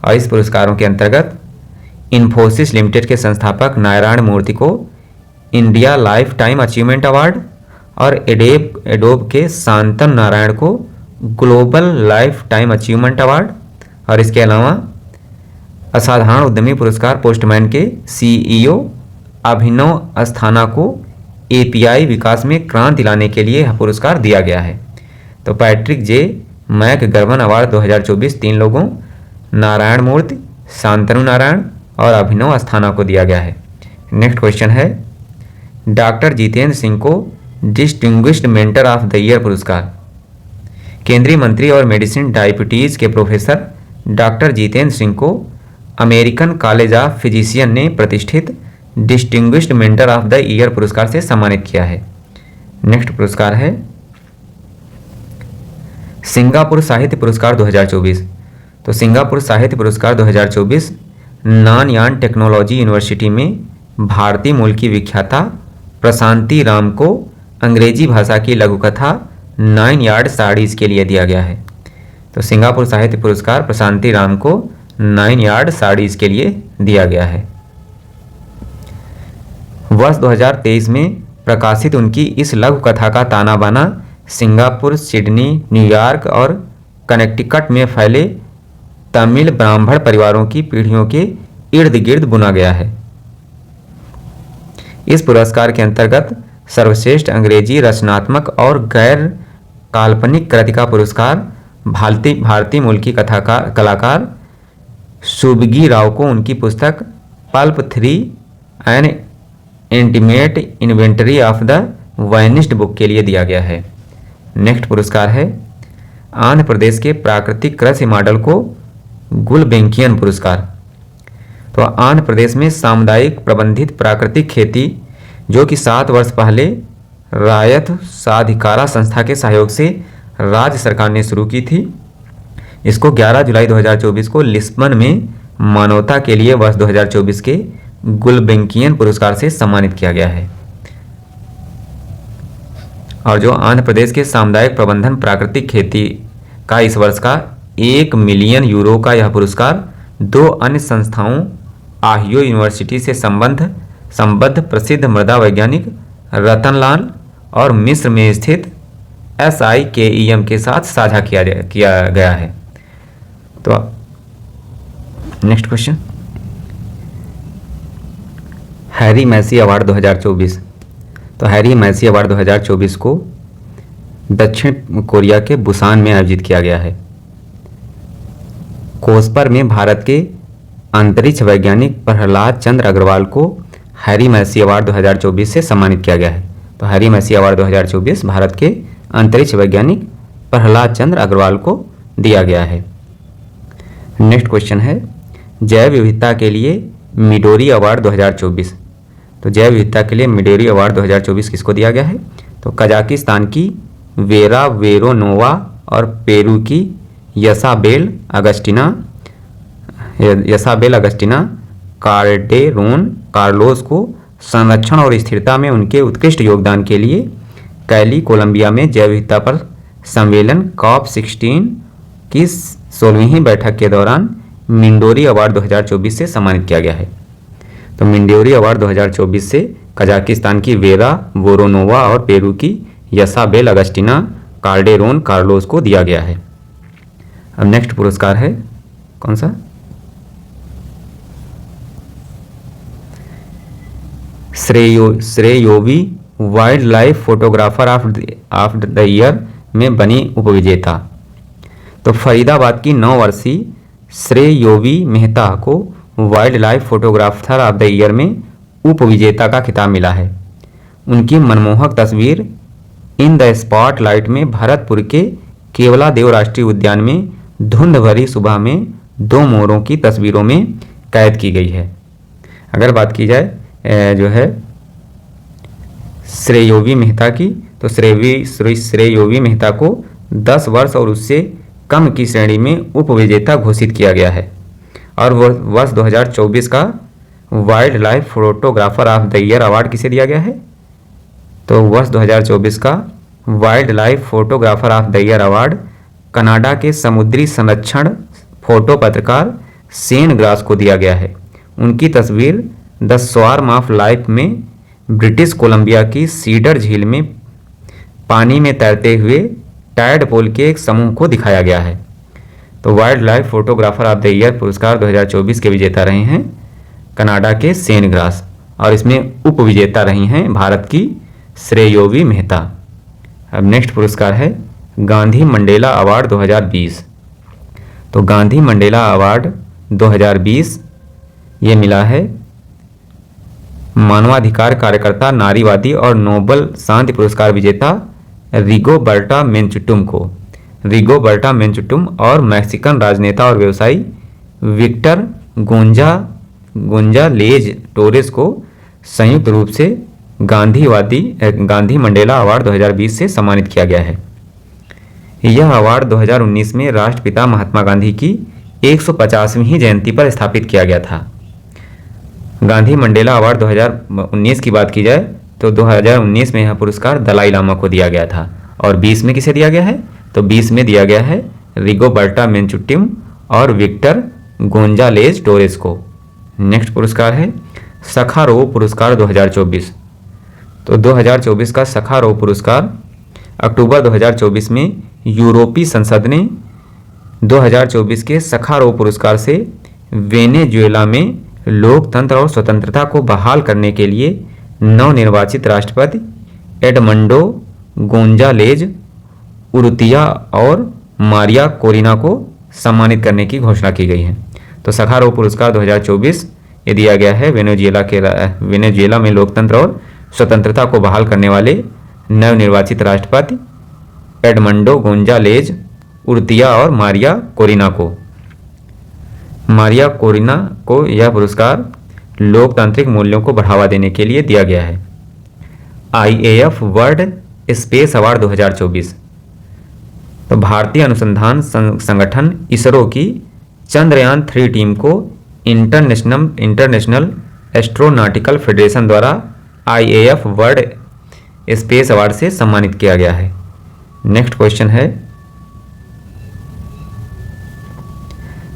और इस पुरस्कारों के अंतर्गत इन्फोसिस लिमिटेड के संस्थापक नारायण मूर्ति को India life time achievement award और एडोब के शांतन नारायण को global life time achievement award और इसके अलावा असाधारण उद्यमी पुरस्कार पोस्टमैन के CEO अभिनव अस्थाना को API विकास में क्रांति लाने के लिए यह पुरस्कार दिया गया है। तो पैट्रिक जे मैकगर्वन अवार्ड 2024 3 लोगों, नारायण मूर्ति, शांतनु नारायण और अभिनव अस्थाना को दिया गया है। नेक्स्ट क्वेश्चन है, डॉक्टर जितेंद्र सिंह को distinguished mentor of the year पुरस्कार। केंद्रीय मंत्री और मेडिसिन डायबिटीज़ के प्रोफेसर डॉक्टर जितेंद्र सिंह को अमेरिकन कॉलेज ऑफ फिजिशियन ने प्रतिष्ठित distinguished mentor of the year पुरस्कार से सम्मानित किया है। नेक्स्ट पुरस्कार है सिंगापुर साहित्य पुरस्कार 2024। तो सिंगापुर साहित्य पुरस्कार 2024 नानयान टेक्नोलॉजी यूनिवर्सिटी में भारतीय मूल की विख्याता प्रशांति राम को अंग्रेजी भाषा की लघुकथा 9 यार्ड साड़ीज़ के लिए दिया गया है। तो सिंगापुर साहित्य पुरस्कार प्रशांति राम को 9 यार्ड साड़ीज़ के लिए दिया गया है। वर्ष 2023 में प्रकाशित उनकी इस लघु कथा का ताना बाना सिंगापुर, सिडनी, न्यूयॉर्क और कनेक्टिकट में फैले तमिल ब्राह्मण परिवारों की पीढ़ियों के इर्द गिर्द बुना गया है। इस पुरस्कार के अंतर्गत सर्वश्रेष्ठ अंग्रेजी रचनात्मक और गैर काल्पनिक कृति का पुरस्कार भारतीय मूल की कलाकार सुबगी राव को उनकी पुस्तक pulp 3 N intimate inventory of the vanished book के लिए दिया गया है। नेक्स्ट पुरस्कार है आंध्र प्रदेश के प्राकृतिक कृषि मॉडल को गुलबेंकियन पुरस्कार। तो आंध्र प्रदेश में सामुदायिक प्रबंधित प्राकृतिक खेती जो कि 7 वर्ष पहले रायत साधिकारा संस्था के सहयोग से राज्य सरकार ने शुरू की थी, इसको 11 जुलाई 2024 को लिस्बन में मानवता के लिए वर्ष 2024 के गुलबेंकियन पुरस्कार से सम्मानित किया गया है। और जो आंध्र प्रदेश के सामुदायिक प्रबंधन प्राकृतिक खेती का इस वर्ष का 1 मिलियन यूरो का यह पुरस्कार 2 अन्य संस्थाओं आहियो यूनिवर्सिटी से संबद्ध प्रसिद्ध मृदा वैज्ञानिक रतनलाल और मिस्र में स्थित SIKEM के साथ साझा किया गया है। तो next question, Harry Massey award 2024। तो हैरी मैसी अवार्ड 2024 को दक्षिण कोरिया के बुसान में आयोजित किया गया है। कोसपर में भारत के अंतरिक्ष वैज्ञानिक प्रहलाद चंद्र अग्रवाल को हैरी मैसी अवार्ड 2024 से सम्मानित किया गया है। तो हैरी मैसी अवार्ड 2024 भारत के अंतरिक्ष वैज्ञानिक प्रहलाद चंद्र अग्रवाल को दिया गया है। नेक्स्ट क्वेश्चन है जैव विविधता के लिए मिडोरी अवार्ड 2024। तो जैव विविधता के लिए मिडोरी अवार्ड 2024 किसको दिया गया है? तो कजाकिस्तान की वेरा वेरोनोवा और पेरू की यसाबेल अगस्टिना कार्डेरोन कार्लोस को संरक्षण और स्थिरता में उनके उत्कृष्ट योगदान के लिए कैली कोलंबिया में जैव विविधता पर सम्मेलन COP16 की 16वीं बैठक के दौरान मिंडोरी अवार्ड 2024 से सम्मानित किया गया है। तो मिंडोरी अवार्ड 2024 से कजाकिस्तान की वेरा वोरोनोवा और पेरू की यसाबेल अगस्टिना कार्डेरोन कार्लोस को दिया गया है। अब नेक्स्ट पुरस्कार है कौन सा? Shreyovi wildlife photographer of the year में बनी उपविजेता। तो फरीदाबाद की 9 वर्षीय श्रेयोवी मेहता को wild life photographer of the year में उपविजेता का खिताब मिला है। उनकी मनमोहक तस्वीर इन द स्पॉटलाइट में भरतपुर के केवलादेव राष्ट्रीय उद्यान में धुंध भरी सुबह में 2 मोरों की तस्वीरों में कैद की गई है। अगर बात की जाए जो है श्रेयोवी मेहता की, तो श्रेयोवी मेहता को 10 वर्ष और उससे कम की श्रेणी में उपविजेता घोषित किया गया है। और वर्ष 2024 का wild life photographer of the year award किसे दिया गया है? तो वर्ष 2024 का wild life photographer of the year award Canada के समुद्री संरक्षण फोटो पत्रकार सेन ग्रास को दिया गया है। उनकी तस्वीर द स्वार्म ऑफ लाइफ में ब्रिटिश कोलंबिया की सीडर झील में पानी में तैरते हुए टाइडपोल के एक समूह को दिखाया गया है। तो wild life photographer of the year पुरस्कार 2024 के विजेता रहे हैं कनाडा के सेन ग्रास, और इसमें उपविजेता रही हैं भारत की श्रेयोवी मेहता। अब नेक्स्ट पुरस्कार है गांधी मंडेला अवार्ड 2020। तो गांधी मंडेला अवार्ड 2020 ये मिला है मानवाधिकार कार्यकर्ता, नारीवादी और नोबल शांति पुरस्कार विजेता रिगोबर्टा मेंचुटुम को। रिगोबर्टा मेंचुटुम और मैक्सिकन राजनेता और व्यवसायी विक्टर गोंजालेज टोरेस को संयुक्त रूप से गांधी मंडेला अवार्ड 2020 से सम्मानित किया गया है। यह अवार्ड 2019 में राष्ट्रपिता महात्मा गांधी की 150वीं जयंती पर स्थापित किया गया था। गांधी मंडेला अवार्ड 2019 की बात की जाए तो 2019 में यह पुरस्कार दलाई लामा को दिया गया था और 20 में किसे दिया गया है, तो 20 में दिया गया है रिगोबर्टा मेंचुटिम और विक्टर गोंजालेज टोरेस को। नेक्स्ट पुरस्कार है सखारोव पुरस्कार 2024। तो 2024 का सखारोव पुरस्कार अक्टूबर 2024 में यूरोपीय संसद ने 2024 के सखारोव पुरस्कार से वेनेजुएला में लोकतंत्र और स्वतंत्रता को बहाल करने के लिए नवनिर्वाचित राष्ट्रपति एडमंडो गोंजालेज उर्तिया और मारिया कोरिना को सम्मानित करने की घोषणा की गई है। तो सखारोव पुरस्कार 2024 ये दिया गया है वेनेजुएला में लोकतंत्र और स्वतंत्रता को बहाल करने वाले नवनिर्वाचित राष्ट्रपति एडमंडो गोंजालेज उर्तिया और मारिया कोरिना को। मारिया कोरिना को यह पुरस्कार लोकतांत्रिक मूल्यों को बढ़ावा देने के लिए दिया गया है। IAF world space award 2024। तो भारतीय अनुसंधान संगठन इसरो की चंद्रयान 3 टीम को इंटरनेशनल एस्ट्रोनॉटिकल फेडरेशन द्वारा IAF वर्ल्ड स्पेस अवार्ड से सम्मानित किया गया है। नेक्स्ट क्वेश्चन है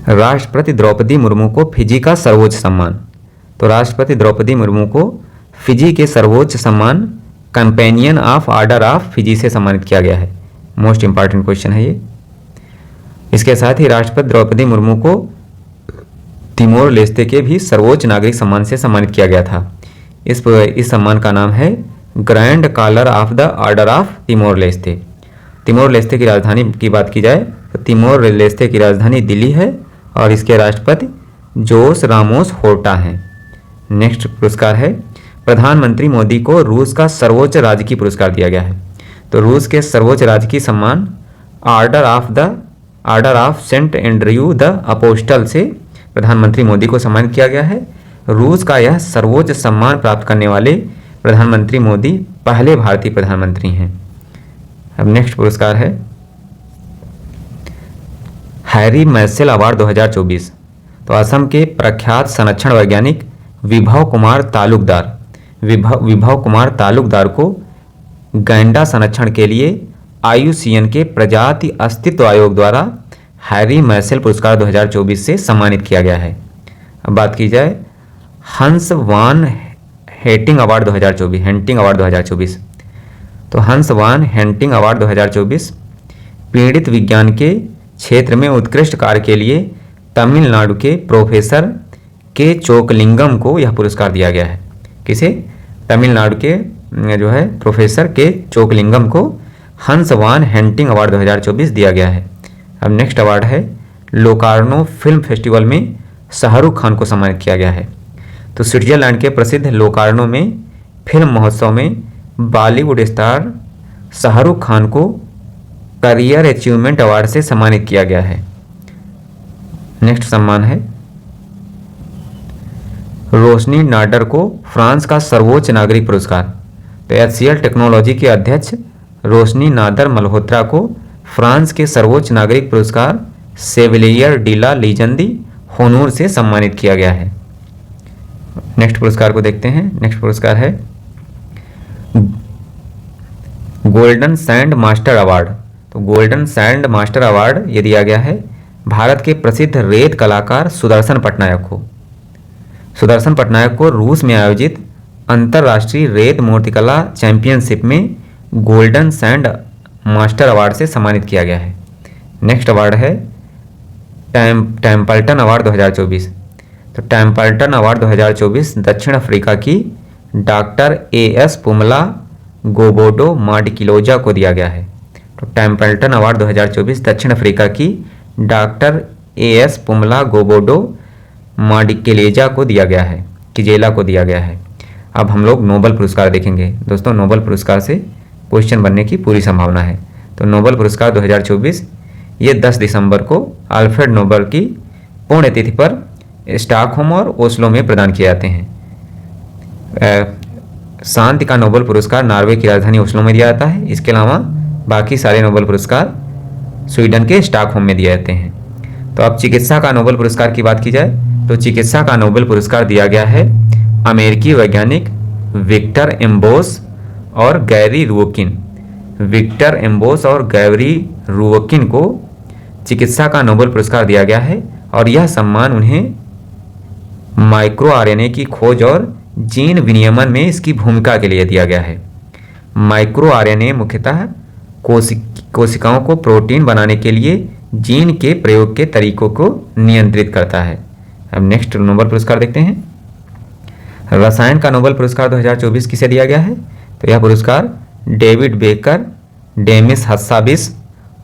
राष्ट्रपति द्रौपदी मुर्मू को फिजी का सर्वोच्च सम्मान। तो राष्ट्रपति द्रौपदी मुर्मू को फिजी के सर्वोच्च सम्मान companion of order of Fiji से सम्मानित किया गया है। मोस्ट इंपॉर्टेंट क्वेश्चन है ये। इसके साथ ही राष्ट्रपति द्रौपदी मुर्मू को तिमोर लेस्ते के भी सर्वोच्च नागरिक सम्मान से सम्मानित किया गया था। इस सम्मान का नाम है Grand Collar of the Order of Timor Leste. Timor Leste की राजधानी की बात की जाए तो तिमोर लेस्ते की राजधानी दिल्ली है और इसके राष्ट्रपति जोस रामोस होर्टा हैं। नेक्स्ट पुरस्कार है प्रधानमंत्री मोदी को रूस का सर्वोच्च राजकीय पुरस्कार दिया गया है। तो रूस के सर्वोच्च राजकीय सम्मान Order of Saint Andrew the Apostle से प्रधानमंत्री मोदी को सम्मानित किया गया है। रूस का यह सर्वोच्च सम्मान प्राप्त करने वाले प्रधानमंत्री मोदी पहले भारतीय प्रधानमंत्री हैं। अब नेक्स्ट पुरस्कार है हैरी मैसेल अवार्ड 2024। तो असम के प्रख्यात संरक्षण वैज्ञानिक विभव कुमार तालुकदार को गैंडा संरक्षण के लिए IUCN के प्रजाति अस्तित्व आयोग द्वारा हैरी मैसेल पुरस्कार 2024 से सम्मानित किया गया है। अब बात की जाए हंस वान हेटिंग अवार्ड 2024। तो हंस वान हेंटिंग अवार्ड 2024 पीड़ित विज्ञान के क्षेत्र में उत्कृष्ट कार्य के लिए तमिलनाडु के प्रोफेसर के चोकलिंगम को यह पुरस्कार दिया गया है। किसे? तमिलनाडु के जो है प्रोफेसर के चोकलिंगम को हंस वान हेंटिंग अवार्ड 2024 दिया गया है। अब नेक्स्ट अवार्ड है लोकार्नो फिल्म फेस्टिवल में शाहरुख खान को सम्मानित किया गया है। तो स्विट्जरलैंड के प्रसिद्ध लोकार्नो में फिल्म महोत्सव में बॉलीवुड स्टार शाहरुख खान को करियर अचीवमेंट अवार्ड से सम्मानित किया गया है। नेक्स्ट सम्मान है रोशनी नाडर को फ्रांस का सर्वोच्च नागरिक पुरस्कार। तो HCL टेक्नोलॉजी के अध्यक्ष रोशनी नादर मल्होत्रा को फ्रांस के सर्वोच्च नागरिक पुरस्कार सेविलियर डिला लीजेंडी होनूर से सम्मानित किया गया है। नेक्स्ट पुरस्कार को देखते हैं। नेक्स्ट पुरस्कार है गोल्डन सैंड मास्टर अवार्ड। तो गोल्डन सैंड मास्टर अवार्ड ये दिया गया है भारत के प्रसिद्ध रेत कलाकार सुदर्शन पटनायक को। सुदर्शन पटनायक को रूस में आयोजित अंतर्राष्ट्रीय रेत मूर्तिकला चैंपियनशिप में गोल्डन सैंड मास्टर अवार्ड से सम्मानित किया गया है। नेक्स्ट अवार्ड है टेम्पल्टन अवार्ड 2024। तो टेम्पल्टन अवार्ड 2024 दक्षिण अफ्रीका की डॉक्टर AS पुमला गोबोडो माडिकिलोजा को दिया गया है। तो टेम्पल्टन अवार्ड 2024 दक्षिण अफ्रीका की डॉक्टर एएस पुमला गोबोडो माडिकेलेजा को दिया गया है, किजेला को दिया गया है। अब हम लोग नोबेल पुरस्कार देखेंगे। दोस्तों, नोबेल पुरस्कार से क्वेश्चन बनने की पूरी संभावना है। तो नोबेल पुरस्कार 2024 ये 10 दिसंबर को अल्फ्रेड नोबेल की पुण्यतिथि पर स्टॉकहोम और ओस्लो में प्रदान किए जाते हैं। शांति का नोबेल पुरस्कार नॉर्वे की राजधानी ओस्लो में दिया जाता है। इसके अलावा बाकी सारे नोबेल पुरस्कार स्वीडन के स्टॉकहोम में दिए जाते हैं। तो अब चिकित्सा का नोबेल पुरस्कार की बात की जाए तो चिकित्सा का नोबेल पुरस्कार दिया गया है अमेरिकी वैज्ञानिक विक्टर एम्बोस और गैरी रुओकिन। विक्टर एम्बोस और गैरी रुओकिन को चिकित्सा का नोबेल पुरस्कार दिया गया है और यह सम्मान उन्हें माइक्रो आरएनए की खोज और जीन विनियमन में इसकी भूमिका के लिए दिया गया है। माइक्रो आरएनए मुख्यतः कोशिकाओं को प्रोटीन बनाने के लिए जीन के प्रयोग के तरीकों को नियंत्रित करता है। अब नेक्स्ट नोबेल पुरस्कार देखते हैं। रसायन का नोबेल पुरस्कार 2024 किसे दिया गया है? तो यह पुरस्कार डेविड बेकर, डेमिस हस्साबिस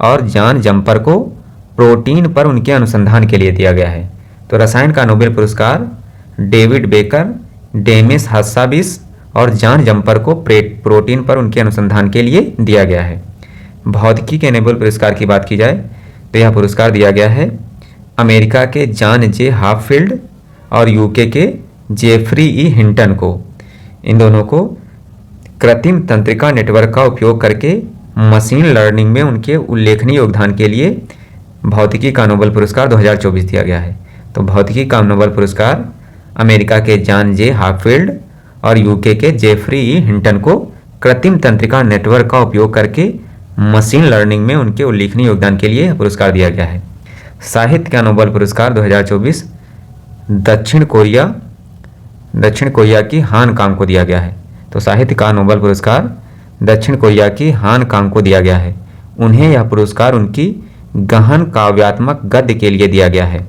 और जॉन जम्पर को प्रोटीन पर उनके अनुसंधान के लिए दिया गया है। तो रसायन का नोबेल पुरस्कार डेविड बेकर, डेमिस हस्साबिस और जॉन जम्पर को प्रोटीन पर उनके अनुसंधान के लिए दिया गया है। भौतिकी के नोबेल पुरस्कार की बात की जाए तो यह पुरस्कार दिया गया है अमेरिका के जॉन जे हाफील्ड और यूके के जेफरी ई हिंटन को। इन दोनों को कृत्रिम तंत्रिका नेटवर्क का उपयोग करके मशीन लर्निंग में उनके उल्लेखनीय योगदान के लिए भौतिकी का नोबेल पुरस्कार 2024 दिया गया है। तो भौतिकी का नोबेल पुरस्कार अमेरिका के जॉन जे हाफील्ड और यूके के जेफरी ई हिंटन को कृत्रिम तंत्रिका नेटवर्क का उपयोग करके मशीन लर्निंग में उनके उल्लेखनीय योगदान के लिए पुरस्कार दिया गया है। साहित्य का नोबेल पुरस्कार 2024 दक्षिण कोरिया की हान कांग को दिया गया है। तो साहित्य का नोबेल पुरस्कार दक्षिण कोरिया की हान कांग को दिया गया है। उन्हें यह पुरस्कार उनकी गहन काव्यात्मक गद्य के लिए दिया गया है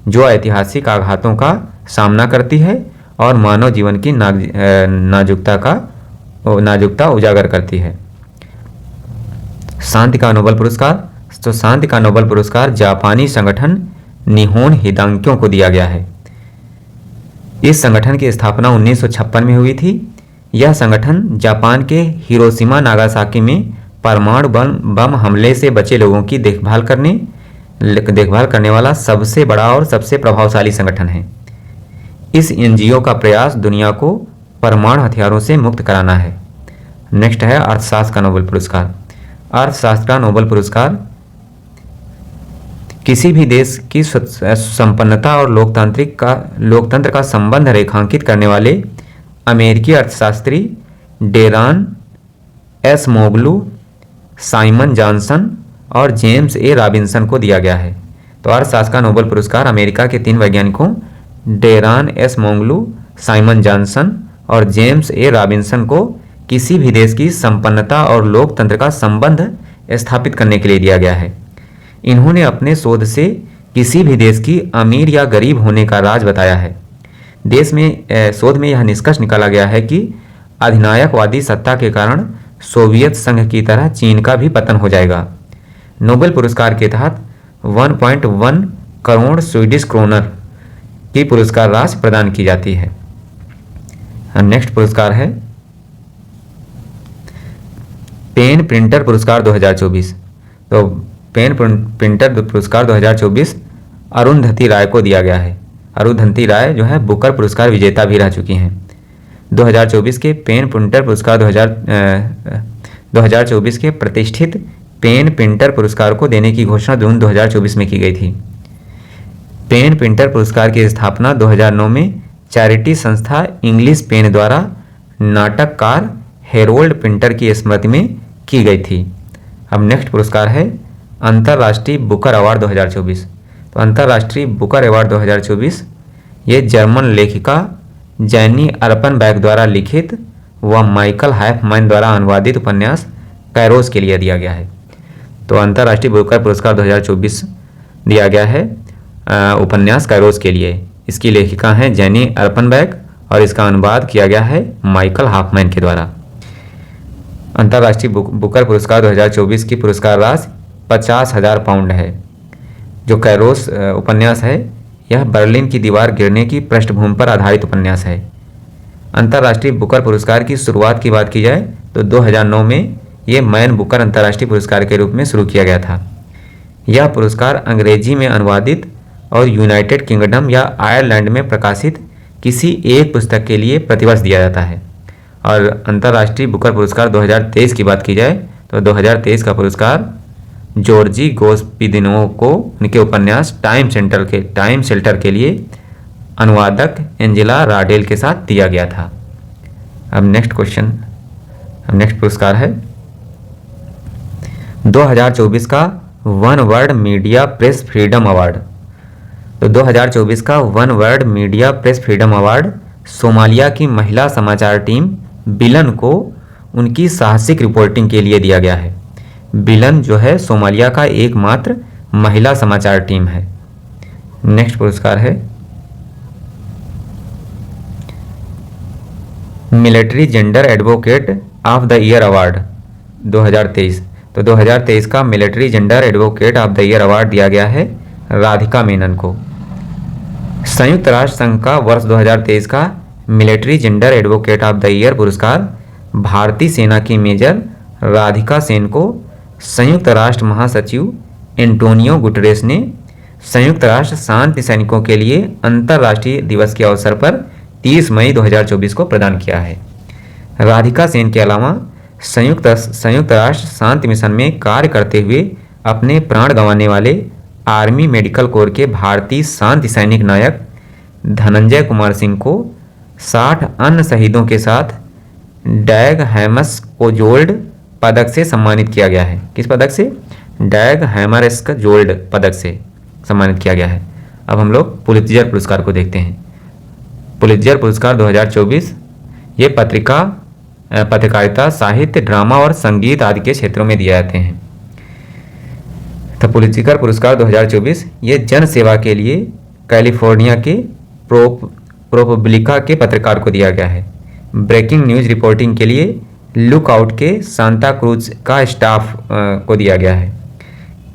जो ऐतिहासिक आघातों का सामना करती है और मानव जीवन की नाजुकता उजागर करती है। शांति का नोबेल पुरस्कार, तो शांति का नोबेल पुरस्कार जापानी संगठन निहोन हिदांक्यो को दिया गया है। इस संगठन की स्थापना 1956 में हुई थी। यह संगठन जापान के हिरोशिमा नागासाकी में परमाणु बम हमले से बचे लोगों की देखभाल करने वाला सबसे बड़ा और सबसे प्रभावशाली संगठन है। इस एनजीओ का प्रयास दुनिया को परमाणु हथियारों से मुक्त कराना है। नेक्स्ट है अर्थशास्त्र का नोबेल पुरस्कार। अर्थशास्त्र का नोबेल पुरस्कार किसी भी देश की संपन्नता और लोकतंत्र का संबंध रेखांकित करने वाले अमेरिकी अर्थशास्त्री डेरान एस मोगलू, साइमन जॉनसन और जेम्स ए रॉबिन्सन को दिया गया है। तो अर्थशास्त्र का नोबेल पुरस्कार अमेरिका के 3 वैज्ञानिकों डेरान एस मोगलू, साइमन जॉनसन और जेम्स ए रॉबिन्सन को किसी भी देश की संपन्नता और लोकतंत्र का संबंध स्थापित करने के लिए दिया गया है। इन्होंने अपने शोध से किसी भी देश की अमीर या गरीब होने का राज बताया है। शोध में यह निष्कर्ष निकाला गया है कि अधिनायकवादी सत्ता के कारण सोवियत संघ की तरह चीन का भी पतन हो जाएगा। नोबेल पुरस्कार के तहत 1.1 करोड़ स्वीडिश क्रोनर की पुरस्कार राशि प्रदान की जाती है। नेक्स्ट पुरस्कार है पेन प्रिंटर पुरस्कार 2024। तो पेन प्रिंटर पुरस्कार 2024 अरुंधति राय को दिया गया है। अरुंधति राय जो है बुकर पुरस्कार विजेता भी रह चुकी हैं। 2024 के पेन प्रिंटर पुरस्कार 2024 के प्रतिष्ठित पेन प्रिंटर पुरस्कार को देने की घोषणा जून 2024 में की गई थी। पेन प्रिंटर पुरस्कार की स्थापना 2009 में चैरिटी संस्था इंग्लिश पेन द्वारा नाटककार हेरोल्ड प्रिंटर की स्मृति में की गई थी। अब नेक्स्ट पुरस्कार है अंतर्राष्ट्रीय बुकर अवार्ड 2024। तो अंतर्राष्ट्रीय बुकर अवार्ड 2024 ये जर्मन लेखिका जैनी अर्पनबैक द्वारा लिखित व माइकल हाइफमैन द्वारा अनुवादित उपन्यास कैरोस के लिए दिया गया है। तो अंतर्राष्ट्रीय बुकर पुरस्कार 2024 दिया गया है उपन्यास कैरोस के लिए। इसकी लेखिका हैं जैनी अर्पनबैक और इसका अनुवाद किया गया है माइकल हाफमैन के द्वारा। अंतर्राष्ट्रीय बुकर पुरस्कार 2024 की पुरस्कार राशि 50,000 पाउंड है। जो कैरोस उपन्यास है यह बर्लिन की दीवार गिरने की पृष्ठभूमि पर आधारित उपन्यास है। अंतर्राष्ट्रीय बुकर पुरस्कार की शुरुआत की बात की जाए तो 2009 में ये मैन बुकर अंतर्राष्ट्रीय पुरस्कार के रूप में शुरू किया गया था। यह पुरस्कार अंग्रेजी में अनुवादित और यूनाइटेड किंगडम या आयरलैंड में प्रकाशित किसी एक पुस्तक के लिए प्रतिवर्ष दिया जाता है। और अंतर्राष्ट्रीय बुकर पुरस्कार 2023 की बात की जाए तो 2023 का पुरस्कार जॉर्जी गोस्पिदिनोव को उनके उपन्यास टाइम शेल्टर के लिए अनुवादक एंजेला राडेल के साथ दिया गया था। अब नेक्स्ट पुरस्कार है 2024 का one world media press freedom award. तो 2024 का one world media press freedom award Somalia की महिला समाचार टीम बिलन को उनकी साहसिक रिपोर्टिंग के लिए दिया गया है। बिलन जो है सोमालिया का एकमात्र महिला समाचार टीम है। नेक्स्ट पुरस्कार है military gender advocate of the year award 2023। तो 2023 का military gender advocate of the year award दिया गया है राधिका मेनन को। संयुक्त राष्ट्र संघ का वर्ष 2023 का military gender advocate of the year पुरस्कार भारतीय सेना की मेजर राधिका सेन को संयुक्त राष्ट्र महासचिव एंटोनियो गुटरेस ने संयुक्त राष्ट्र शांति सैनिकों के लिए अंतर्राष्ट्रीय दिवस के अवसर पर 30 मई 2024 को प्रदान किया है। राधिका सेन के अलावा संयुक्त राष्ट्र शांति मिशन में कार्य करते हुए अपने प्राण गंवाने वाले आर्मी मेडिकल कोर के भारतीय शांति सैनिक नायक धनंजय कुमार सिंह को 60 अन्य शहीदों के साथ डैग हैमर्सकोल्ड पदक से सम्मानित किया गया है। किस पदक से? डैग हैमर्सकोल्ड पदक से सम्मानित किया गया है। अब हम लोग पुलित्जर पुरस्कार को देखते हैं। पुलित्जर पुरस्कार 2024 ये पत्रकारिता, साहित्य, ड्रामा और संगीत आदि के क्षेत्रों में दिए जाते हैं। तो पुलित्जर पुरस्कार 2024 ये जन सेवा के लिए कैलिफोर्निया के प्रोपब्लिका के पत्रकार को दिया गया है। ब्रेकिंग न्यूज़ रिपोर्टिंग के लिए लुकआउट के सांता क्रूज का स्टाफ को दिया गया है।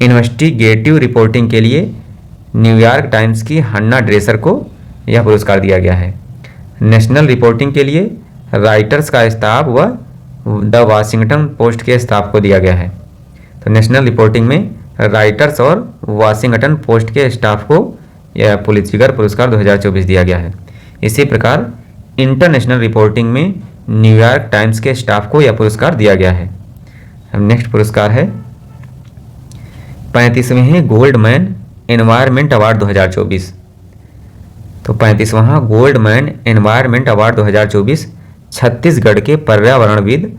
इन्वेस्टिगेटिव रिपोर्टिंग के लिए न्यूयॉर्क टाइम्स की हन्ना ड्रेसर को यह पुरस्कार दिया गया है। नेशनल रिपोर्टिंग के लिए राइटर्स का स्टाफ व द वाशिंगटन पोस्ट के स्टाफ को दिया गया है। तो नेशनल रिपोर्टिंग में राइटर्स और वाशिंगटन पोस्ट के स्टाफ को यह पुलित्जर पुरस्कार 2024 दिया गया है। इसी प्रकार इंटरनेशनल रिपोर्टिंग में न्यूयॉर्क टाइम्स के स्टाफ को यह पुरस्कार दिया गया है। अब नेक्स्ट पुरस्कार है 35वें गोल्डमैन एनवायरनमेंट अवार्ड 2024। तो 35वां गोल्डमैन एनवायरनमेंट अवार्ड 2024 छत्तीसगढ़ के पर्यावरणविद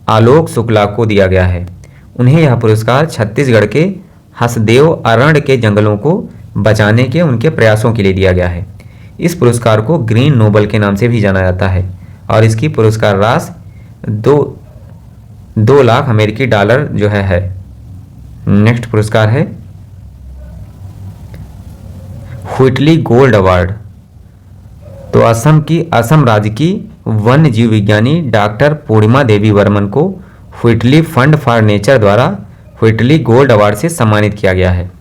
आलोक शुक्ला को दिया गया है। उन्हें यह पुरस्कार छत्तीसगढ़ के हसदेव अरण्य के जंगलों को बचाने के उनके प्रयासों के लिए दिया गया है। इस पुरस्कार को ग्रीन नोबल के नाम से भी जाना जाता है और इसकी पुरस्कार राशि 2 लाख अमेरिकी डॉलर जो है। नेक्स्ट पुरस्कार है व्हिटली गोल्ड अवार्ड। तो असम राज्य की वन्य जीव विज्ञानी डॉक्टर पूर्णिमा देवी वर्मन को व्हिटली फंड फॉर नेचर द्वारा व्हिटली गोल्ड अवार्ड से सम्मानित किया गया है।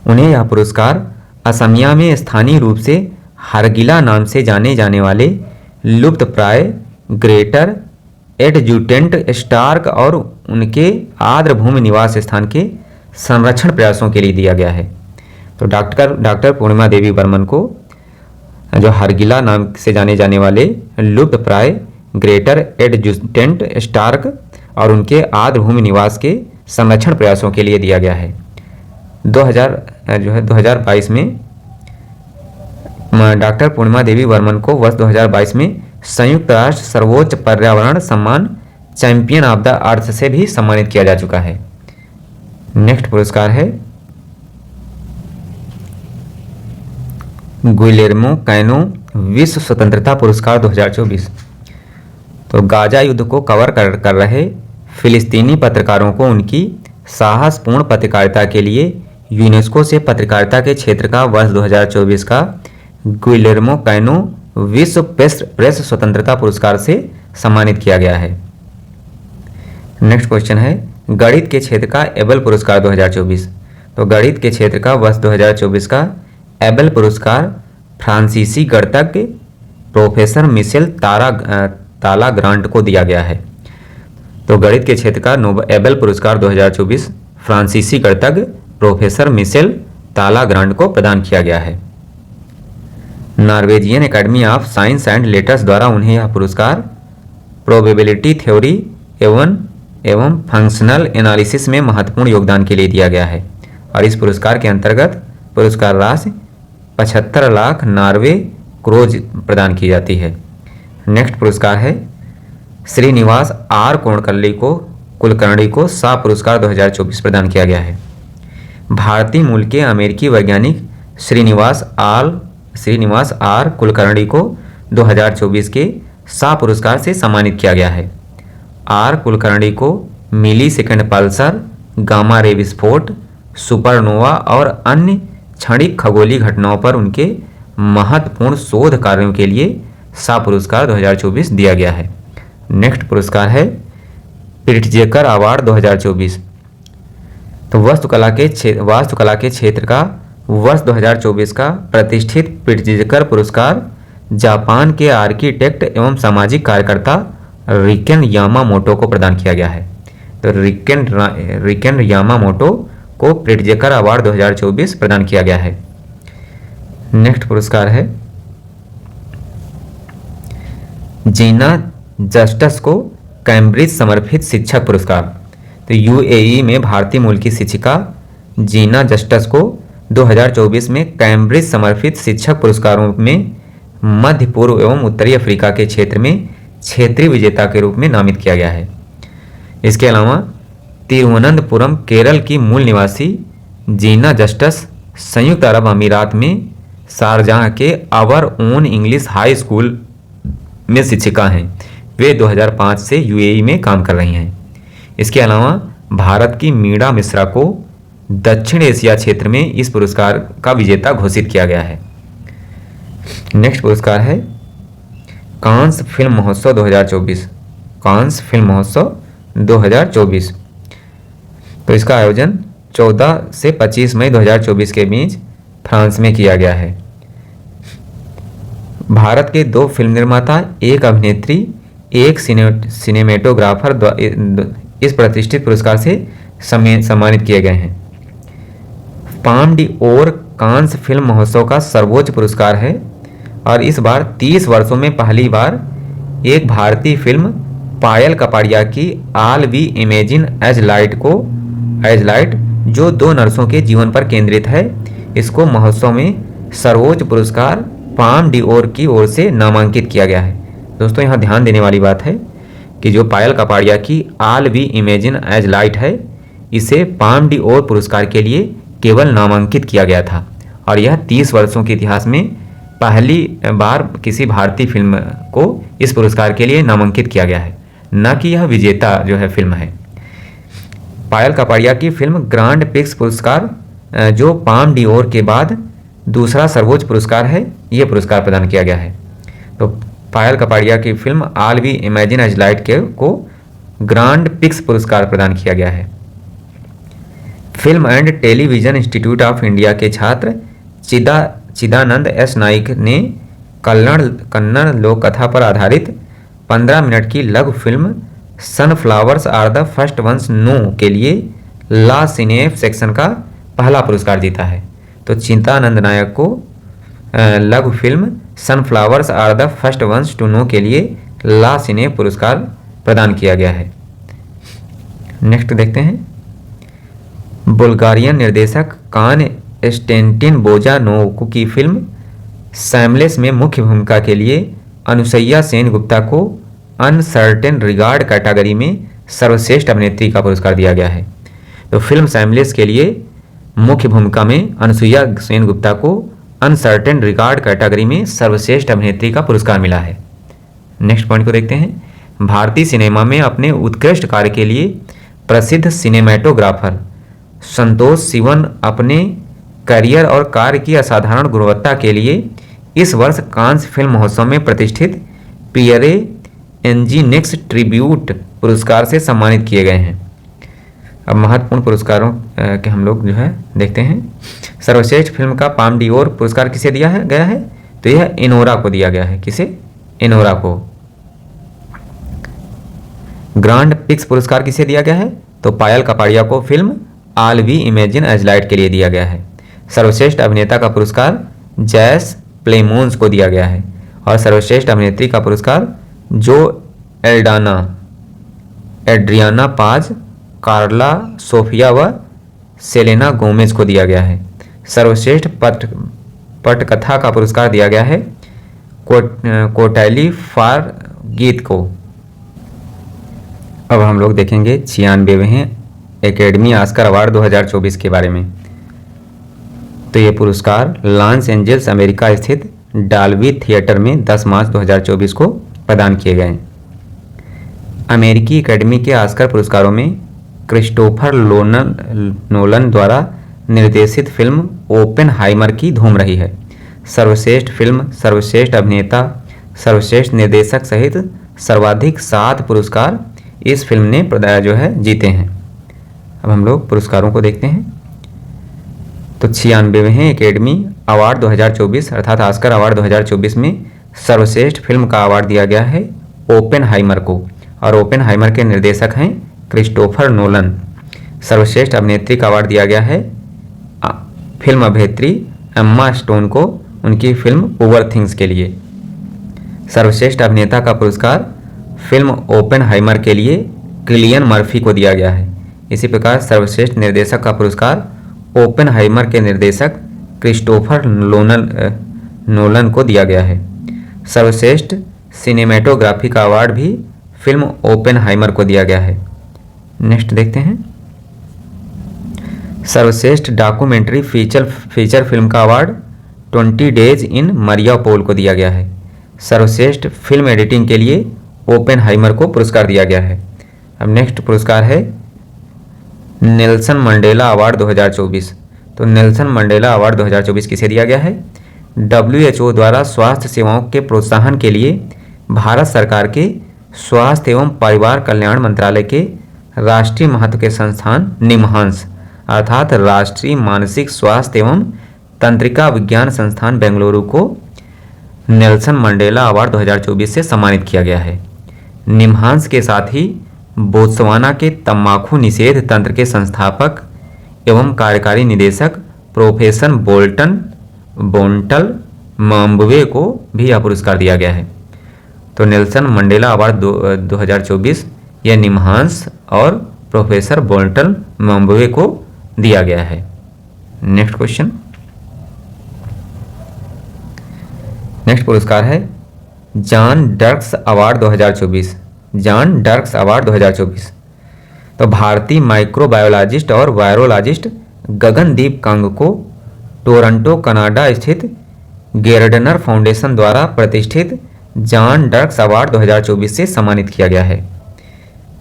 उन्हें यह पुरस्कार असमिया में स्थानीय रूप से हरगिला नाम से जाने जाने वाले लुप्तप्राय ग्रेटर एडजुटेंट स्टार्क और उनके आर्द्रभूमि निवास स्थान के संरक्षण प्रयासों के लिए दिया गया है। तो डॉक्टर पूर्णिमा देवी बर्मन को जो हरगिला नाम से जाने जाने वाले लुप्तप्राय ग्रेटर एडजुटेंट स्टार्क और उनके आर्द्रभूमि निवास के संरक्षण प्रयासों के लिए दिया गया है। 2022 में डॉक्टर पूर्णिमा देवी वर्मन को वर्ष 2022 में संयुक्त राष्ट्र सर्वोच्च पर्यावरण सम्मान चैंपियन ऑफ द अर्थ से भी सम्मानित किया जा चुका है। नेक्स्ट पुरस्कार है गुइलेर्मो कैनो विश्व स्वतंत्रता पुरस्कार 2024। तो गाजा युद्ध को कवर कर रहे फिलिस्तीनी पत्रकारों को उनकी साहसपूर्ण पत्रकारिता के लिए यूनेस्को से पत्रकारिता के क्षेत्र का वर्ष 2024 का गुइलेर्मो कैनो विश्व प्रेस स्वतंत्रता पुरस्कार से सम्मानित किया गया है। नेक्स्ट क्वेश्चन है गणित के क्षेत्र का एबल पुरस्कार 2024। तो गणित के क्षेत्र का वर्ष 2024 का एबल पुरस्कार फ्रांसीसी गणितज्ञ प्रोफेसर मिशेल ताला ग्रांट को दिया गया है। तो गणित के क्षेत्र का एबल पुरस्कार 2024 फ्रांसीसी गणितज्ञ प्रोफेसर मिशेल ताला ग्रांट को प्रदान किया गया है। Norwegian academy of science and letters द्वारा उन्हें यह पुरस्कार प्रोबेबिलिटी थ्योरी एवं फंक्शनल एनालिसिस में महत्वपूर्ण योगदान के लिए दिया गया है और इस पुरस्कार के अंतर्गत पुरस्कार राशि 75 लाख नॉर्वे क्रोज प्रदान की जाती है। नेक्स्ट पुरस्कार है श्रीनिवास आर कुलकर्णी को शाह पुरस्कार 2024 प्रदान किया गया है। भारतीय मूल के अमेरिकी वैज्ञानिक श्रीनिवास आर कुलकर्णी को 2024 के शाह पुरस्कार से सम्मानित किया गया है। आर कुलकर्णी को मिली सेकेंड पल्सर, गामा रे विस्फोट, सुपरनोवा और अन्य क्षणिक खगोलीय घटनाओं पर उनके महत्वपूर्ण शोध कार्यों के लिए शाह पुरस्कार 2024 दिया गया है। नेक्स्ट पुरस्कार है प्रिट्जेकर अवार्ड 2024। तो वास्तुकला के क्षेत्र का वर्ष 2024 का प्रतिष्ठित प्रिट्जेकर पुरस्कार जापान के आर्किटेक्ट एवं सामाजिक कार्यकर्ता रिकेन यामामोटो को प्रदान किया गया है। तो रिकेन यामामोटो को प्रिट्जेकर अवार्ड 2024 प्रदान किया गया है। नेक्स्ट पुरस्कार है जीना जस्टस को कैम्ब्रिज समर्पित शिक्षक पुरस्कार। तो यूएई में भारतीय मूल की शिक्षिका जीना जस्टस को 2024 में कैम्ब्रिज समर्पित शिक्षक पुरस्कारों में मध्य पूर्व एवं उत्तरी अफ्रीका के क्षेत्र में क्षेत्रीय विजेता के रूप में नामित किया गया है। इसके अलावा तिरुवनंतपुरम केरल की मूल निवासी जीना जस्टस संयुक्त अरब अमीरात में शारजाह के Our Own English High School में शिक्षिका हैं। वे 2005 से यूएई में काम कर रही हैं। इसके अलावा भारत की मीणा मिश्रा को दक्षिण एशिया क्षेत्र में इस पुरस्कार का विजेता घोषित किया गया है। नेक्स्ट पुरस्कार है कांस फिल्म महोत्सव 2024। कांस फिल्म महोत्सव 2024। तो इसका आयोजन 14 से 25 मई 2024 के बीच फ्रांस में किया गया है। भारत के 2 फिल्म निर्माता, 1 अभिनेत्री, 1 सिनेमेटोग्राफर इस प्रतिष्ठित पुरस्कार से सम्मानित किए गए हैं। पाम डी ओर कांस फिल्म महोत्सव का सर्वोच्च पुरस्कार है और इस बार 30 वर्षों में पहली बार एक भारतीय फिल्म पायल कपाड़िया की आल वी इमेजिन एज लाइट जो 2 नर्सों के जीवन पर केंद्रित है, इसको महोत्सव में सर्वोच्च पुरस्कार पाम डी ओर की ओर से नामांकित किया गया है। दोस्तों यहाँ ध्यान देने वाली बात है कि जो पायल कपाड़िया की आल वी इमेजिन एज लाइट है, इसे पाम डी ओर पुरस्कार के लिए केवल नामांकित किया गया था और यह 30 वर्षों के इतिहास में पहली बार किसी भारतीय फिल्म को इस पुरस्कार के लिए नामांकित किया गया है, न कि यह विजेता जो है फिल्म है। पायल कपाड़िया की फिल्म ग्रांड पिक्स पुरस्कार जो पाम डी ओर के बाद दूसरा सर्वोच्च पुरस्कार है, यह पुरस्कार प्रदान किया गया है। तो पायल कपाड़िया की film All We Imagine As Light को ग्रांड पिक्स पुरस्कार प्रदान किया गया है। Film and Television Institute of India के छात्र चिदानंद एस नाइक ने कन्नड़ लोक कथा पर आधारित 15 मिनट की लघु film Sunflowers are the first ones know के लिए ला सिनेफ सेक्शन का पहला पुरस्कार जीता है। तो चिदानंद नायक को लघु film Sunflowers are the first ones to know के लिए ला सिनेफ पुरस्कार प्रदान किया गया है। नेक्स्ट देखते हैं बुल्गारियन निर्देशक कान स्टेंटिन बोजानोव की फिल्म सैमलेस में मुख्य भूमिका के लिए अनुसैया सेन गुप्ता को अनसर्टेन रिगार्ड कैटेगरी में सर्वश्रेष्ठ अभिनेत्री का पुरस्कार दिया गया है। तो फिल्म सैमलेस के लिए मुख्य भूमिका में अनुसैया सेन गुप्ता को अनसर्टेन रिगार्ड कैटेगरी में सर्वश्रेष्ठ अभिनेत्री का पुरस्कार मिला है। नेक्स्ट पॉइंट को देखते हैं भारतीय सिनेमा में अपने उत्कृष्ट कार्य के लिए प्रसिद्ध सिनेमेटोग्राफर संतोष सिवन अपने करियर और कार्य की असाधारण गुणवत्ता के लिए इस वर्ष कांस फिल्म महोत्सव में प्रतिष्ठित पियरे एंजीनिक्स ट्रिब्यूट पुरस्कार से सम्मानित किए गए हैं। अब महत्वपूर्ण पुरस्कारों के हम लोग जो है देखते हैं। सर्वश्रेष्ठ फिल्म का पाम डिओर पुरस्कार किसे दिया है गया है? तो यह इनोरा को दिया गया है। किसे? इनोरा को। ग्रांड पिक्स पुरस्कार किसे दिया गया है? तो पायल कपाड़िया को film All We Imagine As Light के लिए दिया गया है। सर्वश्रेष्ठ अभिनेता का पुरस्कार जैस प्लेमोन्स को दिया गया है और सर्वश्रेष्ठ अभिनेत्री का पुरस्कार जो एड्रियाना पाज, कार्ला सोफिया व सेलेना गोमेज को दिया गया है। सर्वश्रेष्ठ पटकथा का पुरस्कार दिया गया है कोटैली फॉर गीत को। अब हम लोग देखेंगे 96वें एकेडमी ऑस्कर अवार्ड 2024 के बारे में। तो ये पुरस्कार लॉस एंजल्स अमेरिका स्थित डॉल्बी थिएटर में 10 मार्च 2024 को प्रदान किए गए। अमेरिकी एकेडमी के ऑस्कर पुरस्कारों में क्रिस्टोफर नोलन द्वारा निर्देशित फिल्म ओपेनहाइमर की धूम रही है। सर्वश्रेष्ठ फिल्म, सर्वश्रेष्ठ अभिनेता, सर्वश्रेष्ठ निर्देशक सहित सर्वाधिक 7 पुरस्कार इस फिल्म ने जो है जीते हैं। अब हम लोग पुरस्कारों को देखते हैं। तो 96वें एकेडमी अवार्ड 2024 अर्थात ऑस्कर अवार्ड 2024 में सर्वश्रेष्ठ फिल्म का अवार्ड दिया गया है ओपेनहाइमर को और ओपेनहाइमर के निर्देशक हैं क्रिस्टोफर नोलन। सर्वश्रेष्ठ अभिनेत्री का अवार्ड दिया गया है फिल्म अभिनेत्री एम्मा स्टोन को उनकी फिल्म पुअर थिंग्स के लिए। सर्वश्रेष्ठ अभिनेता का पुरस्कार फिल्म ओपेनहाइमर के लिए किलियन मर्फी को दिया गया है। इसी प्रकार सर्वश्रेष्ठ निर्देशक का पुरस्कार ओपेनहाइमर के निर्देशक क्रिस्टोफर नोलन को दिया गया है। सर्वश्रेष्ठ सिनेमेटोग्राफी का अवार्ड भी फिल्म ओपेनहाइमर को दिया गया है। नेक्स्ट देखते हैं। सर्वश्रेष्ठ डॉक्यूमेंट्री फीचर फिल्म का अवार्ड 20 डेज इन मरियापोल को दिया गया है। सर्वश्रेष्ठ फिल्म एडिटिंग के लिए ओपेनहाइमर को पुरस्कार दिया गया है। अब नेक्स्ट पुरस्कार है नेल्सन मंडेला अवार्ड 2024। तो नेल्सन मंडेला अवार्ड 2024 किसे दिया गया है? WHO द्वारा स्वास्थ्य सेवाओं के प्रोत्साहन के लिए भारत सरकार के स्वास्थ्य एवं परिवार कल्याण मंत्रालय के राष्ट्रीय महत्व के संस्थान निमहांस अर्थात राष्ट्रीय मानसिक स्वास्थ्य एवं तंत्रिका विज्ञान संस्थान बेंगलुरु को नेल्सन मंडेला अवार्ड 2024 से सम्मानित किया गया है। निमहांस के साथ ही बोत्सवाना के तंबाकू निषेध तंत्र के संस्थापक एवं कार्यकारी निदेशक प्रोफेसर बोंटल माम्बवे को भी यह पुरस्कार दिया गया है। तो नेल्सन मंडेला अवार्ड 2024 यह निमहांस और प्रोफेसर बोल्टन माम्बवे को दिया गया है। Next question. नेक्स्ट पुरस्कार है John Dirks award 2024। John Dirks award 2024। तो भारतीय माइक्रोबायोलॉजिस्ट और वायरोलॉजिस्ट गगनदीप कंग को टोरंटो कनाडा स्थित गेर्डनर फाउंडेशन द्वारा प्रतिष्ठित जॉन डर्क्स अवार्ड 2024 से सम्मानित किया गया है।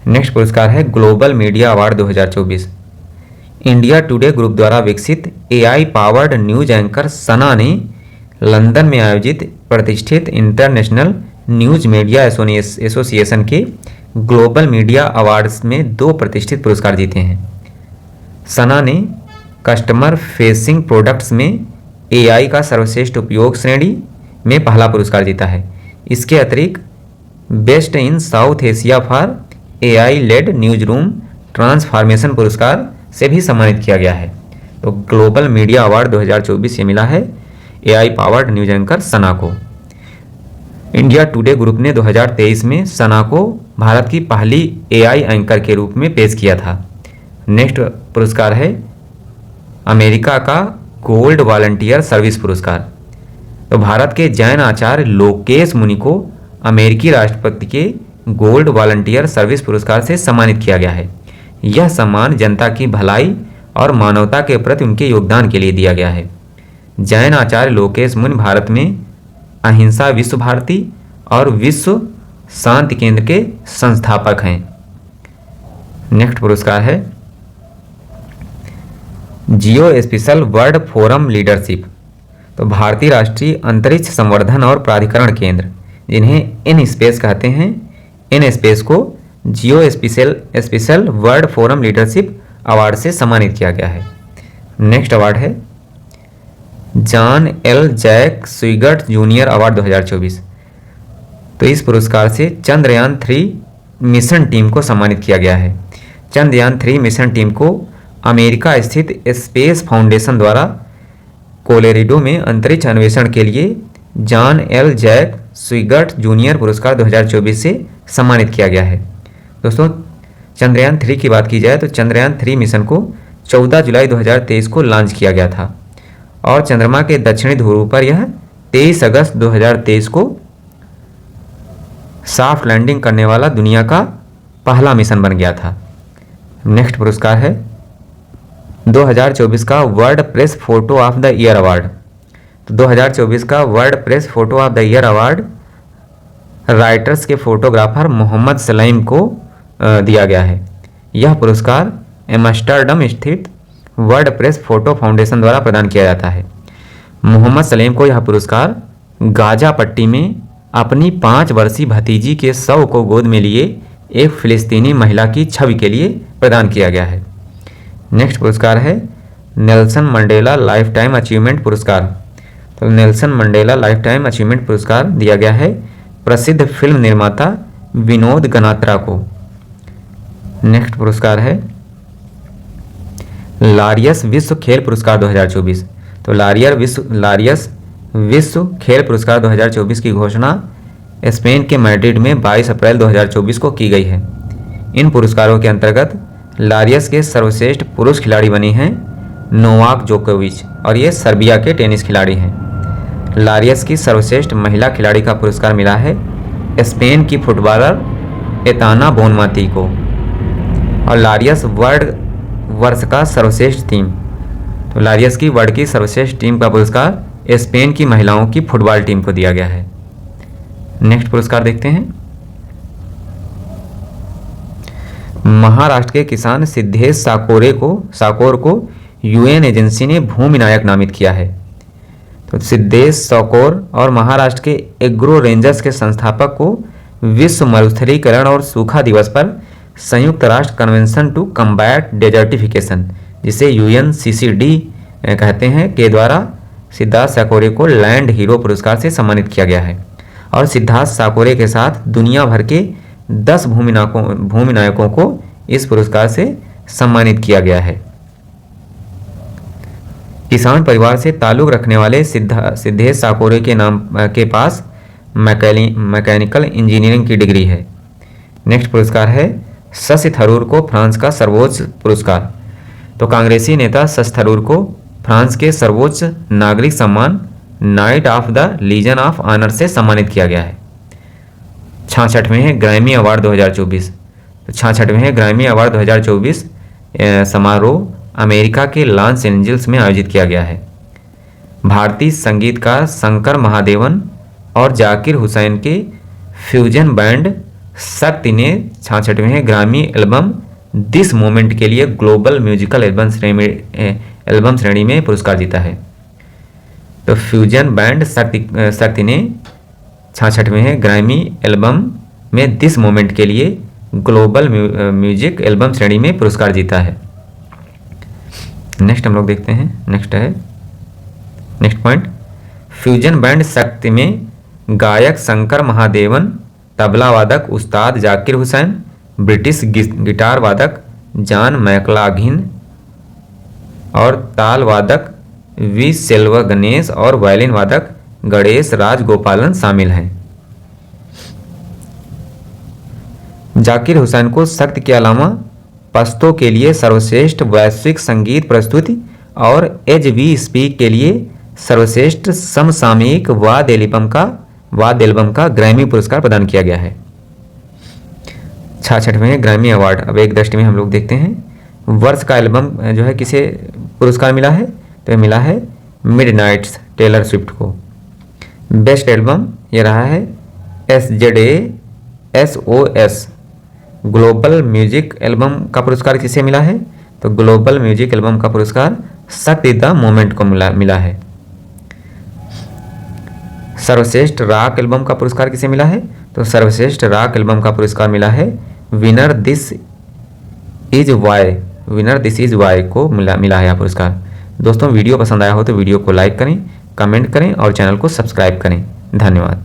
नेक्स्ट पुरस्कार है global media award 2024। India today group द्वारा विकसित AI पावर्ड न्यूज एंकर सना ने लंदन में आयोजित प्रतिष्ठित इंटरनेशनल न्यूज मीडिया एसोसिएशन के ग्लोबल मीडिया अवार्ड्स में 2 प्रतिष्ठित पुरस्कार जीते हैं। सना ने कस्टमर फेसिंग प्रोडक्ट्स में AI का सर्वश्रेष्ठ उपयोग श्रेणी में पहला पुरस्कार जीता है। इसके अतिरिक्त best in South Asia for AI led newsroom transformation पुरस्कार से भी सम्मानित किया गया है। तो ग्लोबल मीडिया अवार्ड 2024 ये मिला है AI पावर्ड न्यूज एंकर सना को। इंडिया टुडे ग्रुप ने 2023 में सना को भारत की पहली AI एंकर के रूप में पेश किया था। नेक्स्ट पुरस्कार है अमेरिका का गोल्ड वॉलंटियर सर्विस पुरस्कार। तो भारत के जैन आचार्य लोकेश मुनि को अमेरिकी राष्ट्रपति के गोल्ड वॉलंटियर सर्विस पुरस्कार से सम्मानित किया गया है। यह सम्मान जनता की भलाई और मानवता के प्रति उनके योगदान के लिए दिया गया है। जैन आचार्य लोकेश मुनि भारत में अहिंसा विश्व भारती और विश्व शांति केंद्र के संस्थापक हैं। नेक्स्ट पुरस्कार है जियो स्पेशल वर्ल्ड फोरम लीडरशिप। तो भारतीय राष्ट्रीय अंतरिक्ष संवर्धन और प्राधिकरण केंद्र जिन्हें इन स्पेस कहते हैं, इन स्पेस को geospatial world forum leadership award से सम्मानित किया गया है। नेक्स्ट अवार्ड है John L Jack Swigert junior award 2024। तो इस पुरस्कार से चंद्रयान 3 मिशन टीम को सम्मानित किया गया है। चंद्रयान 3 मिशन टीम को अमेरिका स्थित स्पेस फाउंडेशन द्वारा कोलोराडो में अंतरिक्ष अन्वेषण के लिए John L Jack Swigert junior पुरस्कार 2024 से सम्मानित किया गया है। दोस्तों, चंद्रयान 3 की बात की जाए तो चंद्रयान 3 मिशन को 14 जुलाई 2023 को लॉन्च किया गया था और चंद्रमा के दक्षिणी ध्रुव पर यह 23 अगस्त 2023 को सॉफ्ट लैंडिंग करने वाला दुनिया का पहला मिशन बन गया था। नेक्स्ट पुरस्कार है 2024 का world press photo of the year award. तो 2024 का world press photo of the year award writers के फोटोग्राफर मोहम्मद सलीम को दिया गया है। यह पुरस्कार एम्स्टर्डम स्थित वर्ल्ड प्रेस फोटो फाउंडेशन द्वारा प्रदान किया जाता है। मोहम्मद सलीम को यह पुरस्कार गाजा पट्टी में अपनी 5 वर्षीय भतीजी के शव को गोद में लिए एक फिलिस्तीनी महिला की छवि के लिए प्रदान किया गया है। नेक्स्ट पुरस्कार है Nelson Mandela life time achievement पुरस्कार। तो Nelson Mandela life time achievement पुरस्कार दिया गया है प्रसिद्ध फिल्म निर्माता विनोद गनात्रा को। नेक्स्ट पुरस्कार है लारियस विश्व खेल पुरस्कार 2024। तो लारियस विश्व खेल पुरस्कार 2024 की घोषणा स्पेन के मैड्रिड में 22 अप्रैल 2024 को की गई है। इन पुरस्कारों के अंतर्गत लारियस के सर्वश्रेष्ठ पुरुष खिलाड़ी बनी हैं नोवाक जोकोविच और ये सर्बिया के टेनिस खिलाड़ी हैं। लारियस की सर्वश्रेष्ठ महिला खिलाड़ी का पुरस्कार मिला है स्पेन की फुटबॉलर एताना बोनमाती को। और लारियस वर्ष का सर्वश्रेष्ठ टीम, तो लारियस की वर्ल्ड की सर्वश्रेष्ठ टीम का पुरस्कार स्पेन की महिलाओं की फुटबॉल टीम को दिया गया है। नेक्स्ट पुरस्कार देखते हैं महाराष्ट्र के किसान सिद्धेश साकोर को यूएन एजेंसी ने भूमि नायक नामित किया है। तो सिद्धेश साकोर और महाराष्ट्र के एग्रो रेंजर्स के संस्थापक को विश्व मरुस्थलीकरण और सूखा दिवस पर संयुक्त राष्ट्र कन्वेंशन टू कम्बैट डेजर्टिफिकेशन, जिसे UNCCD कहते हैं, के द्वारा सिद्धार्थ साकोरे को लैंड हीरो पुरस्कार से सम्मानित किया गया है। और सिद्धार्थ साकोरे के साथ दुनिया भर के 10 भूमि नायकों को इस पुरस्कार से सम्मानित किया गया है। किसान परिवार से ताल्लुक़ रखने वाले सिद्धेश साकोरे के नाम के पास मैकेनिकल इंजीनियरिंग की डिग्री है। नेक्स्ट पुरस्कार है शशि थरूर को फ्रांस का सर्वोच्च पुरस्कार। तो कांग्रेसी नेता शशि थरूर को फ्रांस के सर्वोच्च नागरिक सम्मान Knight of the Legion of Honour से सम्मानित किया गया है। 66वें ग्रैमी अवार्ड 2024। तो 66वें ग्रैमी अवार्ड 2024 समारोह अमेरिका के लॉस एंजल्स में आयोजित किया गया है। भारतीय संगीतकार शंकर महादेवन और जाकिर हुसैन के फ्यूजन बैंड शक्ति ने 66वें ग्रामी एल्बम दिस मोमेंट के लिए ग्लोबल म्यूजिकल एल्बम श्रेणी में पुरस्कार जीता है। तो फ्यूजन बैंड शक्ति ने 66वें ग्रैमी एल्बम में दिस मोमेंट के लिए ग्लोबल म्यूजिक एल्बम श्रेणी में पुरस्कार जीता है। नेक्स्ट हम लोग देखते हैं, नेक्स्ट पॉइंट, फ्यूजन बैंड शक्ति में गायक शंकर महादेवन, तबला वादक उस्ताद जाकिर हुसैन, ब्रिटिश गिटार वादक जॉन मैक्लाघिन और ताल वादक वी सेल्वा गणेश और वायलिन वादक गणेश राज गोपालन शामिल हैं। जाकिर हुसैन को शक्ति के अलावा पश्तो के लिए सर्वश्रेष्ठ वैश्विक संगीत प्रस्तुति और एज वी स्पीक के लिए सर्वश्रेष्ठ समसामयिक वाद्य एल्बम का ग्रैमी पुरस्कार प्रदान किया गया है। 66वें ग्रैमी अवार्ड, अब एक दृष्टि में हम लोग देखते हैं वर्ष का एल्बम जो है किसे पुरस्कार मिला है, तो ये मिला है मिडनाइट्स टेलर स्विफ्ट को। बेस्ट एल्बम ये रहा है SZA ग्लोबल म्यूजिक एल्बम का पुरस्कार किसे मिला है, तो ग्लोबल म्यूजिक एल्बम का पुरस्कार शक्ति द मोमेंट को मिला है। सर्वश्रेष्ठ रॉक एल्बम का पुरस्कार किसे मिला है, तो सर्वश्रेष्ठ रॉक एल्बम का पुरस्कार मिला है विनर दिस इज वाई को मिला है यह पुरस्कार। दोस्तों वीडियो पसंद आया हो तो वीडियो को लाइक करें, कमेंट करें और चैनल को सब्सक्राइब करें। धन्यवाद।